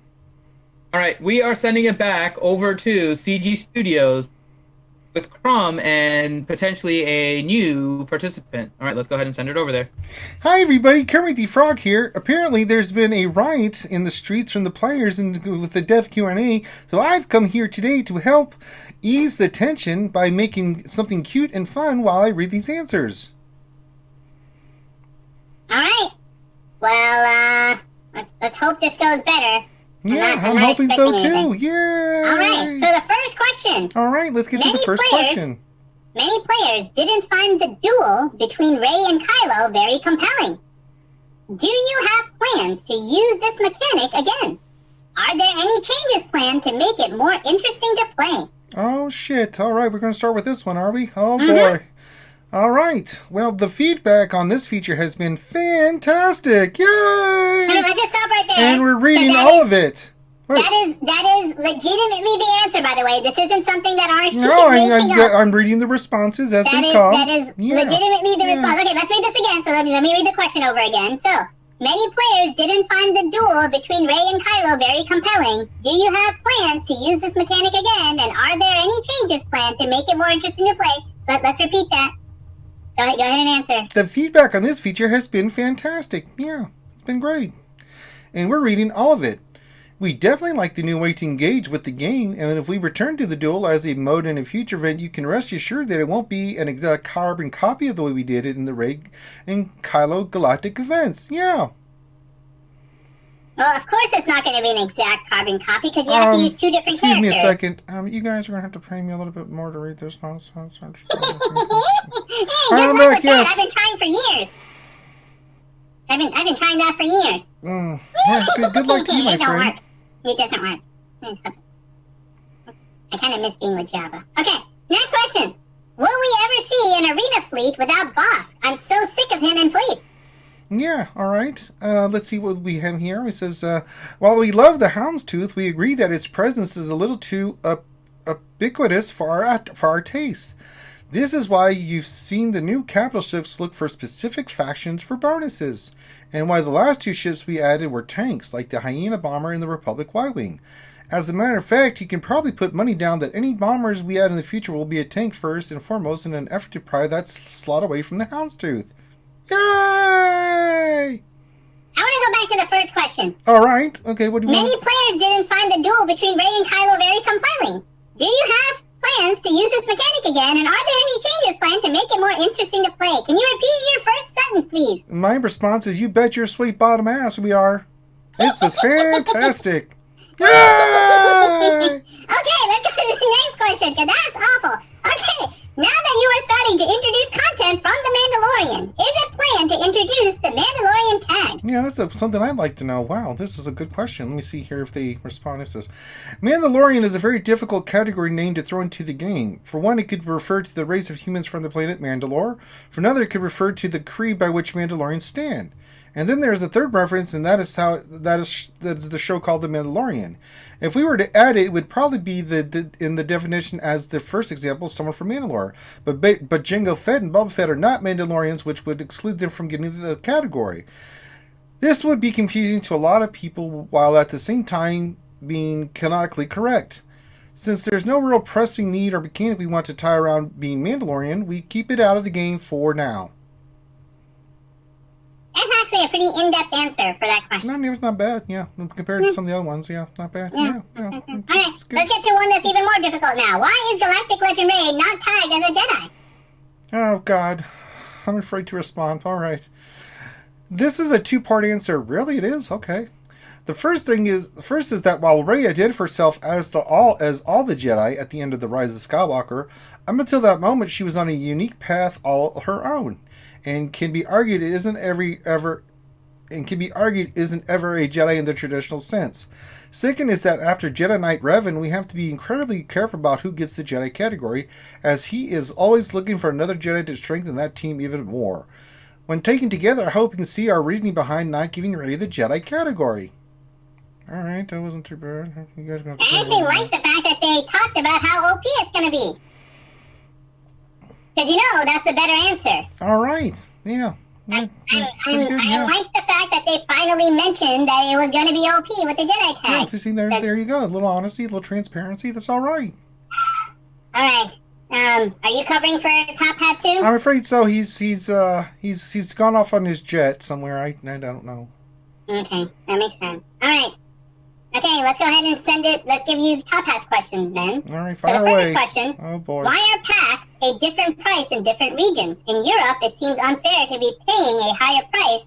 All right, we are sending it back over to CG Studios with Crumb and potentially a new participant. All right, let's go ahead and send it over there. Hi, everybody. Kermit the Frog here. Apparently, there's been a riot in the streets from the players with the dev Q&A, so I've come here today to help ease the tension by making something cute and fun while I read these answers. All right. Well, let's hope this goes better. Yeah, I'm hoping so too. Yeah. All right. So the first question. All right, let's get to the first question. Many players didn't find the duel between Rey and Kylo very compelling. Do you have plans to use this mechanic again? Are there any changes planned to make it more interesting to play? Oh shit! All right, we're going to start with this one, are we? Oh boy. All right. Well, the feedback on this feature has been fantastic. Yay! Let's just stop right there. And we're reading all of it. That is legitimately the answer, by the way. This isn't something that RSG I'm reading the responses as they come. That is legitimately the response. Okay, let's read this again. So let me read the question over again. So, many players didn't find the duel between Rey and Kylo very compelling. Do you have plans to use this mechanic again? And are there any changes planned to make it more interesting to play? Let's repeat that. Go ahead and answer. The feedback on this feature has been fantastic. Yeah, it's been great. And we're reading all of it. We definitely like the new way to engage with the game, and if we return to the duel as a mode in a future event, you can rest assured that it won't be an exact carbon copy of the way we did it in the Rey and Kylo Galactic events. Yeah. Well, of course it's not going to be an exact carbon copy, because you have to use two different excuse characters. Excuse me a second. You guys are going to have to pay me a little bit more to read this one. Hey, I'm back, yes. I've been trying for years. I've been trying that for years. Yeah, good luck to you, my friend. It doesn't work. I kind of miss being with Jabba. Okay, next question. Will we ever see an arena fleet without Boss? I'm so sick of him in fleets. Yeah, all right. Let's see what we have here. It says, while we love the Houndstooth, we agree that its presence is a little too ubiquitous for our taste. This is why you've seen the new capital ships look for specific factions for bonuses, and why the last two ships we added were tanks, like the Hyena Bomber and the Republic Y-Wing. As a matter of fact, you can probably put money down that any bombers we add in the future will be a tank first and foremost in an effort to pry that slot away from the Houndstooth. Yay! I want to go back to the first question. All right. Okay, what do you want? Many players didn't find the duel between Rey and Kylo very compelling. Do you have plans to use this mechanic again, and are there any changes planned to make it more interesting to play? Can you repeat your first sentence, please? My response is, you bet your sweet bottom ass we are. It was fantastic. Yay! Okay, let's go to the next question, because that's awful. Okay, now that you are starting to introduce content from The Mandalorian, is it planned to introduce the Mandalorian tag? Yeah, that's something I'd like to know. Wow, this is a good question. Let me see here if they respond to this. Mandalorian is a very difficult category name to throw into the game. For one, it could refer to the race of humans from the planet Mandalore. For another, it could refer to the creed by which Mandalorians stand. And then there's a third reference, and that is the show called The Mandalorian. If we were to add it, it would probably be in the definition as the first example, someone from Mandalore. But Jango Fett and Boba Fett are not Mandalorians, which would exclude them from getting the category. This would be confusing to a lot of people, while at the same time being canonically correct. Since there's no real pressing need or mechanic we want to tie around being Mandalorian, we keep it out of the game for now. That's actually a pretty in-depth answer for that question. No, it was not bad, yeah. Compared to some of the other ones, yeah, not bad. Yeah. Alright, let's get to one that's even more difficult now. Why is Galactic Legend Rey not tagged as a Jedi? Oh, God. I'm afraid to respond. Alright. This is a two-part answer. Really, it is? Okay. The first is that while Rey identified herself as all the Jedi at the end of The Rise of Skywalker, up until that moment she was on a unique path all her own. And can be argued it isn't ever and can be argued isn't ever a Jedi in the traditional sense. Second is that after Jedi Knight Revan, we have to be incredibly careful about who gets the Jedi category, as he is always looking for another Jedi to strengthen that team even more. When taken together, I hope you can see our reasoning behind not giving Rey the Jedi category. Alright, that wasn't too bad. You guys gonna I actually like the fact that they talked about how OP it's going to be. Because that's the better answer. Alright, yeah. I like the fact that they finally mentioned that it was going to be OP with the Jedi tag. Yeah, so see, there you go. A little honesty, a little transparency. That's all right. All right. Are you covering for Top Hat too? I'm afraid so. He's gone off on his jet somewhere. I don't know. Okay, that makes sense. All right. Okay, let's go ahead and send it. Let's give you Top Hat's questions then. All right, fire away. First question. Oh boy. Why are packs a different price in different regions? In Europe, it seems unfair to be paying a higher price.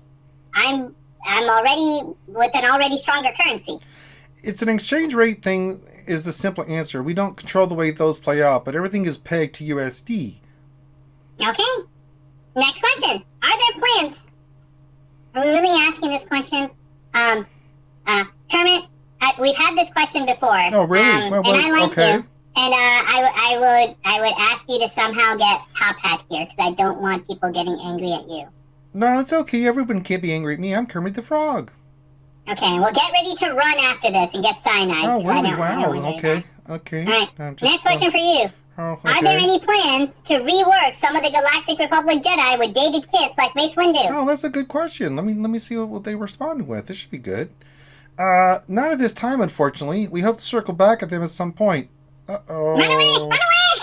I'm already with an already stronger currency. It's an exchange rate thing is the simple answer. We don't control the way those play out, but everything is pegged to USD. Okay. Next question. Are there plans? Are we really asking this question? Kermit, we've had this question before. Oh, really? And I like okay. you. And I would ask you to somehow get Top Hat here because I don't want people getting angry at you. No, it's okay. Everyone can't be angry at me. I'm Kermit the Frog. Okay, well, get ready to run after this and get cyanide. Oh, really? Wow. Okay. All right. Next question for you. Oh, okay. Are there any plans to rework some of the Galactic Republic Jedi with dated kits like Mace Windu? Oh, that's a good question. Let me see what they responded with. This should be good. Not at this time, unfortunately. We hope to circle back at them at some point. Uh-oh. Run away! Run away!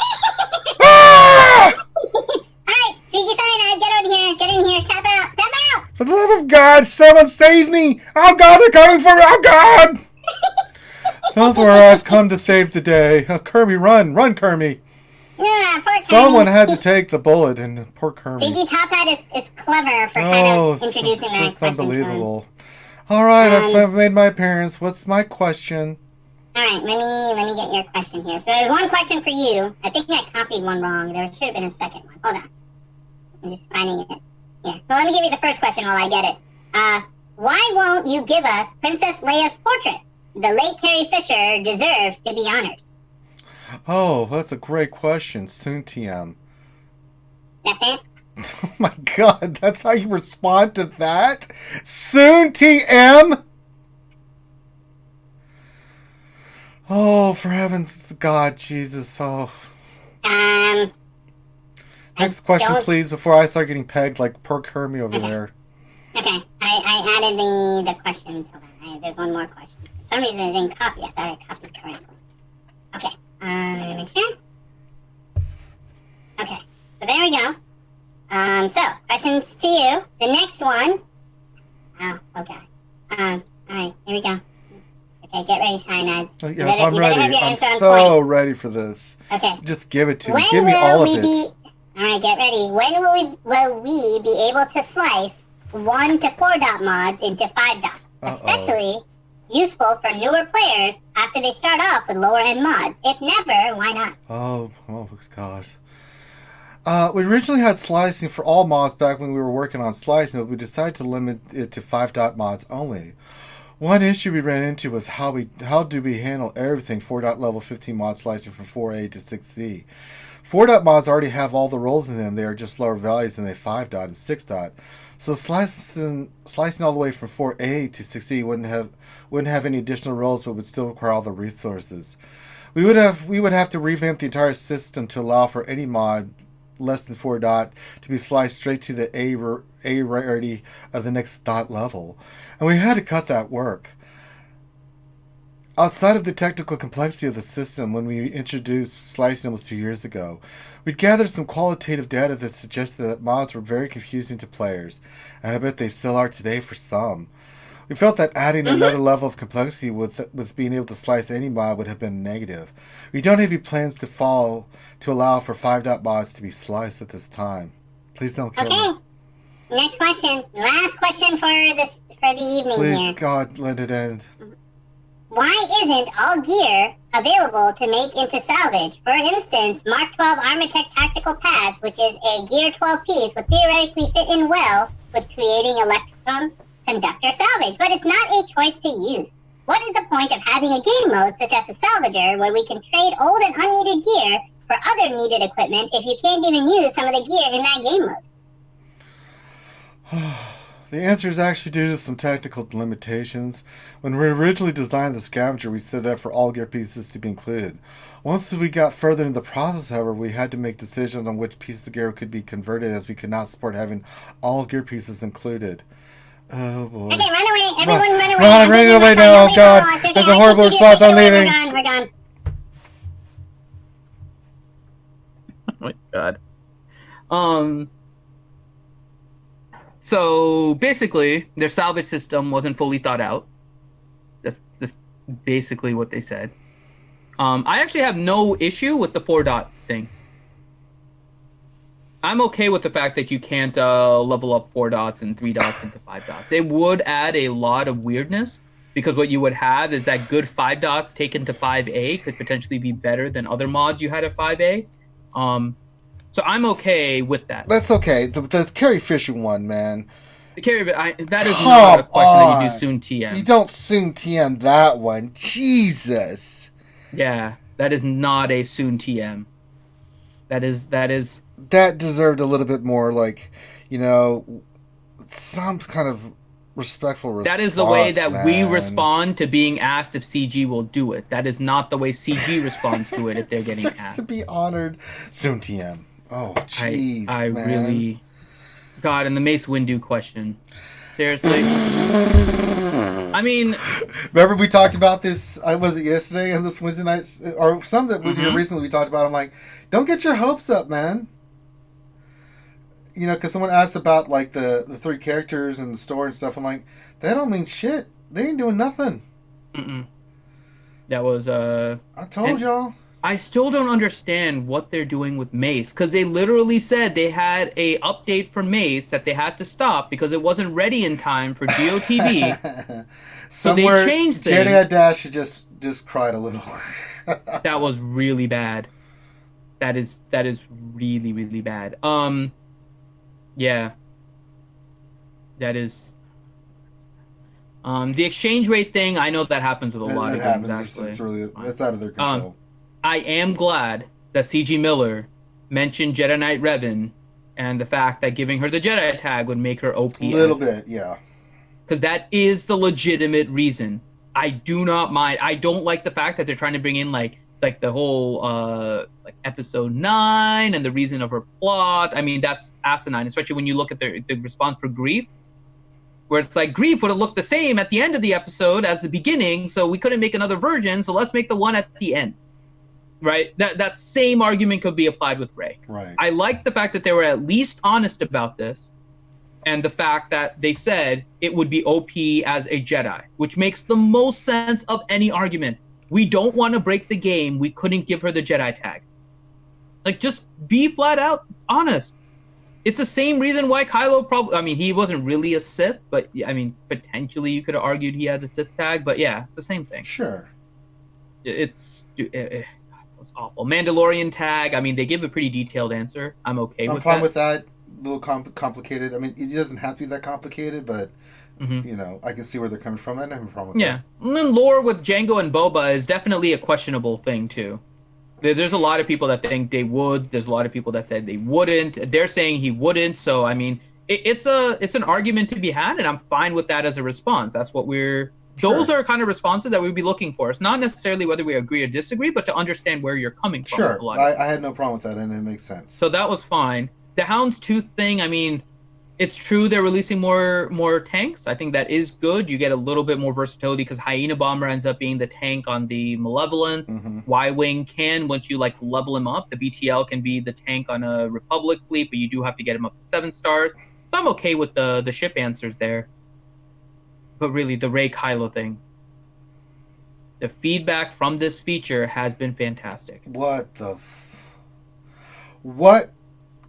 Ah! Alright, CG Cyanide, get in here. Get in here. Tap out. Tap out! For the love of God, someone save me! Oh God, they're coming for me! Oh God! That's where I've come to save the day. Oh, Kermie, run! Run, Kermie! Yeah, poor Kermie. Someone had to take the bullet, and poor Kermie. CG Top Hat is clever for kind of introducing that. It's just unbelievable. Alright, I've made my appearance. What's my question? Alright, let me get your question here. So there's one question for you. I think I copied one wrong. There should have been a second one. Hold on. I'm just finding it. Here. So let me give you the first question while I get it. Why won't you give us Princess Leia's portrait? The late Carrie Fisher deserves to be honored. Oh, that's a great question. Soon TM. That's it? Oh my God, that's how you respond to that? Soon TM? Oh, for heaven's God, Jesus. Oh. Next question, please, before I start getting pegged like poor Kermie over there. Okay, I added the questions. Hold on, there's one more question. For some reason I didn't copy. I thought I copied correctly. Okay, let me make sure. Okay, so there we go. So, questions to you. The next one. Oh, okay. Alright, here we go. Okay, get ready, Cyanide. Yeah, I'm ready. I'm so ready for this. Okay. Just give it to me. Give me all of it. Alright, get ready. When will we be able to slice 1 to 4 dot mods into 5 dots? Especially useful for newer players after they start off with lower end mods. If never, why not? Oh gosh. We originally had slicing for all mods back when we were working on slicing, but we decided to limit it to 5 dot mods only. One issue we ran into was how do we handle everything 4 dot level 15 mod slicing from 4A to 6C. 4 dot mods already have all the roles in them. They are just lower values than a 5 dot and 6 dot. So slicing all the way from 4A to 6C wouldn't have any additional roles, but would still require all the resources. We would have to revamp the entire system to allow for any mod less than 4 dot to be sliced straight to the A rarity of the next dot level, and we had to cut that work. Outside of the technical complexity of the system, when we introduced slicing almost 2 years ago, we'd gathered some qualitative data that suggested that mods were very confusing to players, and I bet they still are today for some. We felt that adding another level of complexity with being able to slice any mod would have been negative. We don't have any plans to allow for 5 dot mods to be sliced at this time. Please don't kill me. Okay. Next question. Last question for the evening. Please, God, let it end. Why isn't all gear available to make into salvage? For instance, Mark 12 Armortech Tactical Pads, which is a Gear 12 piece, would theoretically fit in well with creating Electrum conductor salvage, but it's not a choice to use. What is the point of having a game mode such as the Salvager where we can trade old and unneeded gear for other needed equipment if you can't even use some of the gear in that game mode? The answer is actually due to some technical limitations. When we originally designed the scavenger, we set it up for all gear pieces to be included. Once we got further in the process, however, we had to make decisions on which pieces of gear could be converted, as we could not support having all gear pieces included. Oh boy. Okay, run away. Everyone run away. I'm running away now. Oh god. That's a horrible response. I'm leaving. We're gone. Oh my god. So basically, their salvage system wasn't fully thought out. That's basically what they said. I actually have no issue with the 4-dot thing. I'm okay with the fact that you can't level up 4 dots and 3 dots into 5 dots. It would add a lot of weirdness, because what you would have is that good 5 dots taken to 5A could potentially be better than other mods you had at 5A. So I'm okay with that. That's okay. The Carrie Fisher one, man. That is not a question that you do soon TM. You don't soon TM that one. Jesus. Yeah, that is not a soon TM. That is. That deserved a little bit more, like, some kind of respectful response. That is the way that we respond to being asked if CG will do it. That is not the way CG responds to it if they're getting asked. To be honored. Soon TM. Oh, jeez, I man. really... God, and the Mace Windu question. Seriously? I mean... Remember we talked about this, was it yesterday and this Wednesday night? Or some that recently we talked about. I'm like, don't get your hopes up, man. Because someone asked about, like, the 3 characters and the story and stuff. I'm like, that don't mean shit. They ain't doing nothing. That was, I told y'all. I still don't understand what they're doing with Mace, because they literally said they had a update for Mace that they had to stop because it wasn't ready in time for GOTV. So they changed things. Jedi Dash just cried a little. That was really bad. That is really, really bad. Yeah. That is... the exchange rate thing, I know that happens with a lot of games, actually. It's out of their control. I am glad that C.G. Miller mentioned Jedi Knight Revan and the fact that giving her the Jedi tag would make her OP. A little bit, yeah. Because that is the legitimate reason. I do not mind. I don't like the fact that they're trying to bring in like the whole like episode 9 and the reason of her plot. I mean, that's asinine, especially when you look at the response for Grief, where it's like Grief would have looked the same at the end of the episode as the beginning, so we couldn't make another version, so let's make the one at the end. Right? That same argument could be applied with Rey. Right. I like the fact that they were at least honest about this, and the fact that they said it would be OP as a Jedi, which makes the most sense of any argument. We don't want to break the game. We couldn't give her the Jedi tag. Like, just be flat out honest. It's the same reason why Kylo probably... I mean, he wasn't really a Sith, but, I mean, potentially you could have argued he had a Sith tag, but yeah, it's the same thing. Sure. It's... was awful. Mandalorian tag, I mean, they give a pretty detailed answer. I'm okay with that. I'm fine with that. A little complicated. I mean, it doesn't have to be that complicated, but, I can see where they're coming from. I don't have a problem with that. Yeah. And then lore with Jango and Boba is definitely a questionable thing, too. There's a lot of people that think they would. There's a lot of people that said they wouldn't. They're saying he wouldn't. So, I mean, it's an argument to be had, and I'm fine with that as a response. That's what we're... Those are kind of responses that we'd be looking for. It's not necessarily whether we agree or disagree, but to understand where you're coming from. Sure, I had no problem with that, and it makes sense. So that was fine. The Houndstooth thing, I mean, it's true they're releasing more tanks. I think that is good. You get a little bit more versatility because Hyena Bomber ends up being the tank on the Malevolence. Y-Wing can, once you level him up, the BTL can be the tank on a Republic fleet, but you do have to get him up to 7 stars. So I'm okay with the ship answers there. But really, the Rey Kylo thing. The feedback from this feature has been fantastic. What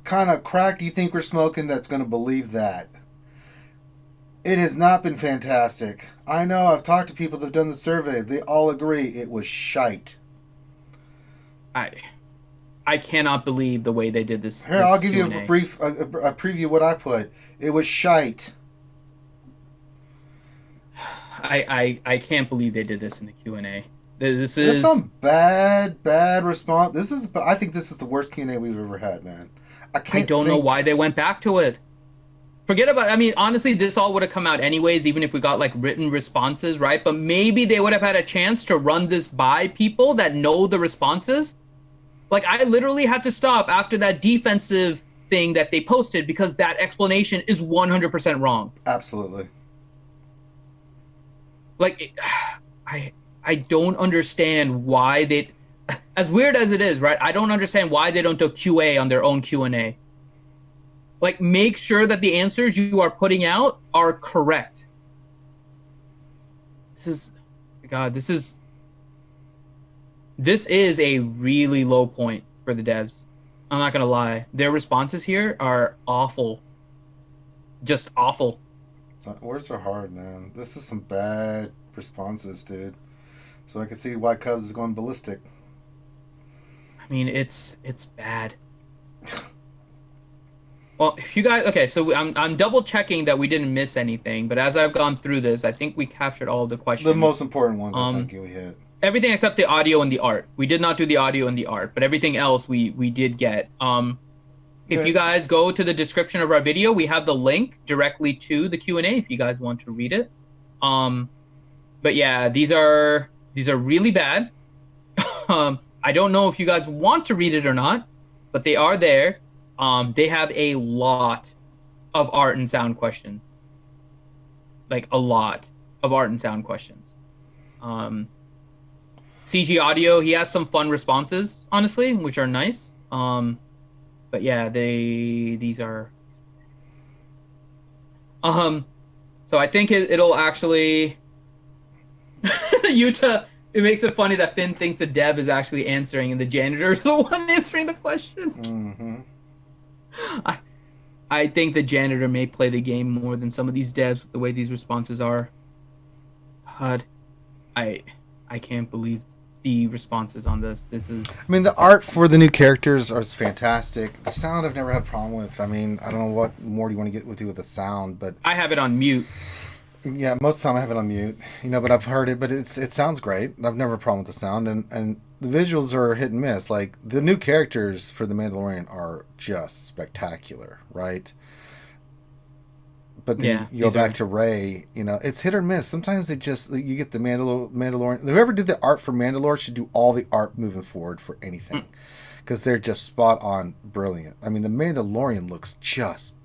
kind of crack do you think we're smoking that's going to believe that? It has not been fantastic. I know, I've talked to people that have done the survey. They all agree it was shite. I cannot believe the way they did this. Here, I'll give you a brief a preview of what I put. It was shite. I can't believe they did this in the Q&A. This is some bad response. I think this is the worst Q&A we've ever had, man. I don't know why they went back to it. Forget about, I mean, honestly, this all would have come out anyways, even if we got like written responses, right? But maybe they would have had a chance to run this by people that know the responses. Like, I literally had to stop after that defensive thing that they posted because that explanation is 100% wrong. Absolutely. Like, I don't understand why they, as weird as it is, right? I don't understand why they don't do QA on their own Q&A. Like, make sure that the answers you are putting out are correct. This is a really low point for the devs. I'm not gonna lie. Their responses here are awful. Just awful. Words are hard, man. This is some bad responses, dude. So I can see why Cubs is going ballistic. I mean, it's bad. Well, if you guys, okay, so I'm double checking that we didn't miss anything, but as I've gone through this, I think we captured all of the questions. The most important ones, I think we hit. Everything except the audio and the art. We did not do the audio and the art, but everything else we did get. If you guys go to the description of our video, we have the link directly to the Q&A if you guys want to read it. But yeah, these are really bad. I don't know if you guys want to read it or not, but they are there. They have a lot of art and sound questions. Like, a lot of art and sound questions. CG Audio, he has some fun responses, honestly, which are nice. But yeah, these are... So I think it'll actually... Utah, it makes it funny that Finn thinks the dev is actually answering and the janitor is the one answering the questions. Mm-hmm. I think the janitor may play the game more than some of these devs with the way these responses are. God, I can't believe the responses on this. This is... I mean, the art for the new characters is fantastic. The sound I've never had a problem with. I mean, I don't know what more do you want to get with the sound, but... I have it on mute. Yeah, most of the time I have it on mute, but I've heard it, but it sounds great. I've never had a problem with the sound, and the visuals are hit and miss. Like, the new characters for The Mandalorian are just spectacular, right? But then you go back to Rey, it's hit or miss. Sometimes you get the Mandalorian. Whoever did the art for Mandalore should do all the art moving forward for anything, because they're just spot on brilliant. I mean, the Mandalorian looks just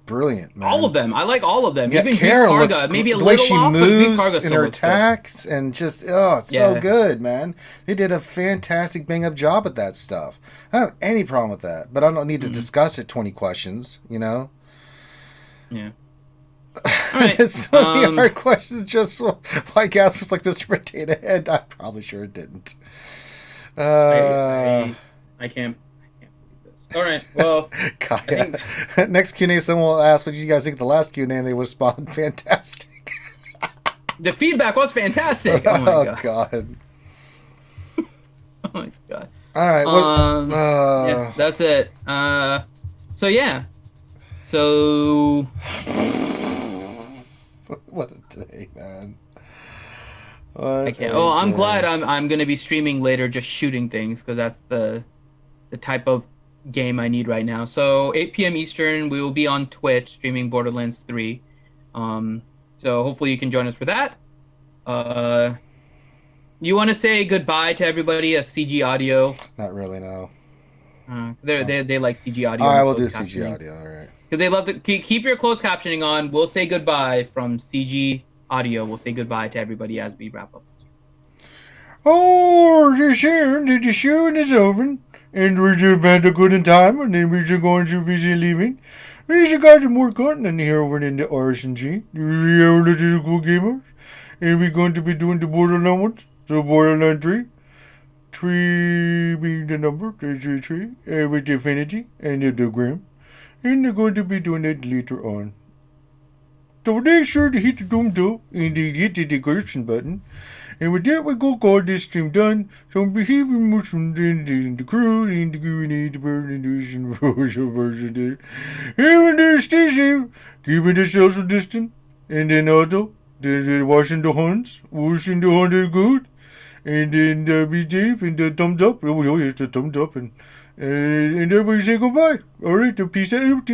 brilliant, man. All of them. I like all of them. Yeah, even Cara looks maybe a the way little she off, moves but Greef in her attacks and just it's so good, man. They did a fantastic bang up job at that stuff. I don't have any problem with that, but I don't need to discuss it 20 questions, Yeah. Right. It's so many hard questions. Just why gas was like Mr. Potato Head. I'm probably sure it didn't. I can't. All right. Well, next Q&A, someone will ask, "What did you guys think of the last Q&A?" And they will respond, "Fantastic." The feedback was fantastic. Oh my god. Oh my god. All right. Yeah, that's it. So yeah. So. What a day, man. I can't. Oh, I'm glad I'm gonna be streaming later, just shooting things, because that's the type of game I need right now. So 8 p.m. Eastern, we will be on Twitch streaming Borderlands 3. So hopefully you can join us for that. You want to say goodbye to everybody as CG Audio? Not really, no. They like CG Audio. All right, we'll do CG Audio. All right. Because they love to keep your closed captioning on. We'll say goodbye from CG Audio. We'll say goodbye to everybody as we wrap up this. Oh, the show is over. And we just had a good time, and then we're just going to be leaving. We just got some more content here over in the RSG, the Reality Cool Gamers. And we're going to be doing the Borderlands ones. So Borderlands 3. 3 being the number, 3, with the Affinity and the Diagram. And they're going to be doing it later on. So make sure to hit the thumbs up and hit the description button. And with that, we go call this stream done. So on behalf of Muslims and the crew and the Q&A, the presentation, the version there. And stay safe, keeping the social distance, and then also Then washing the hands are good. And then be deep and the thumbs up. Oh, it's a thumbs up. And everybody say goodbye. All right, the peace out.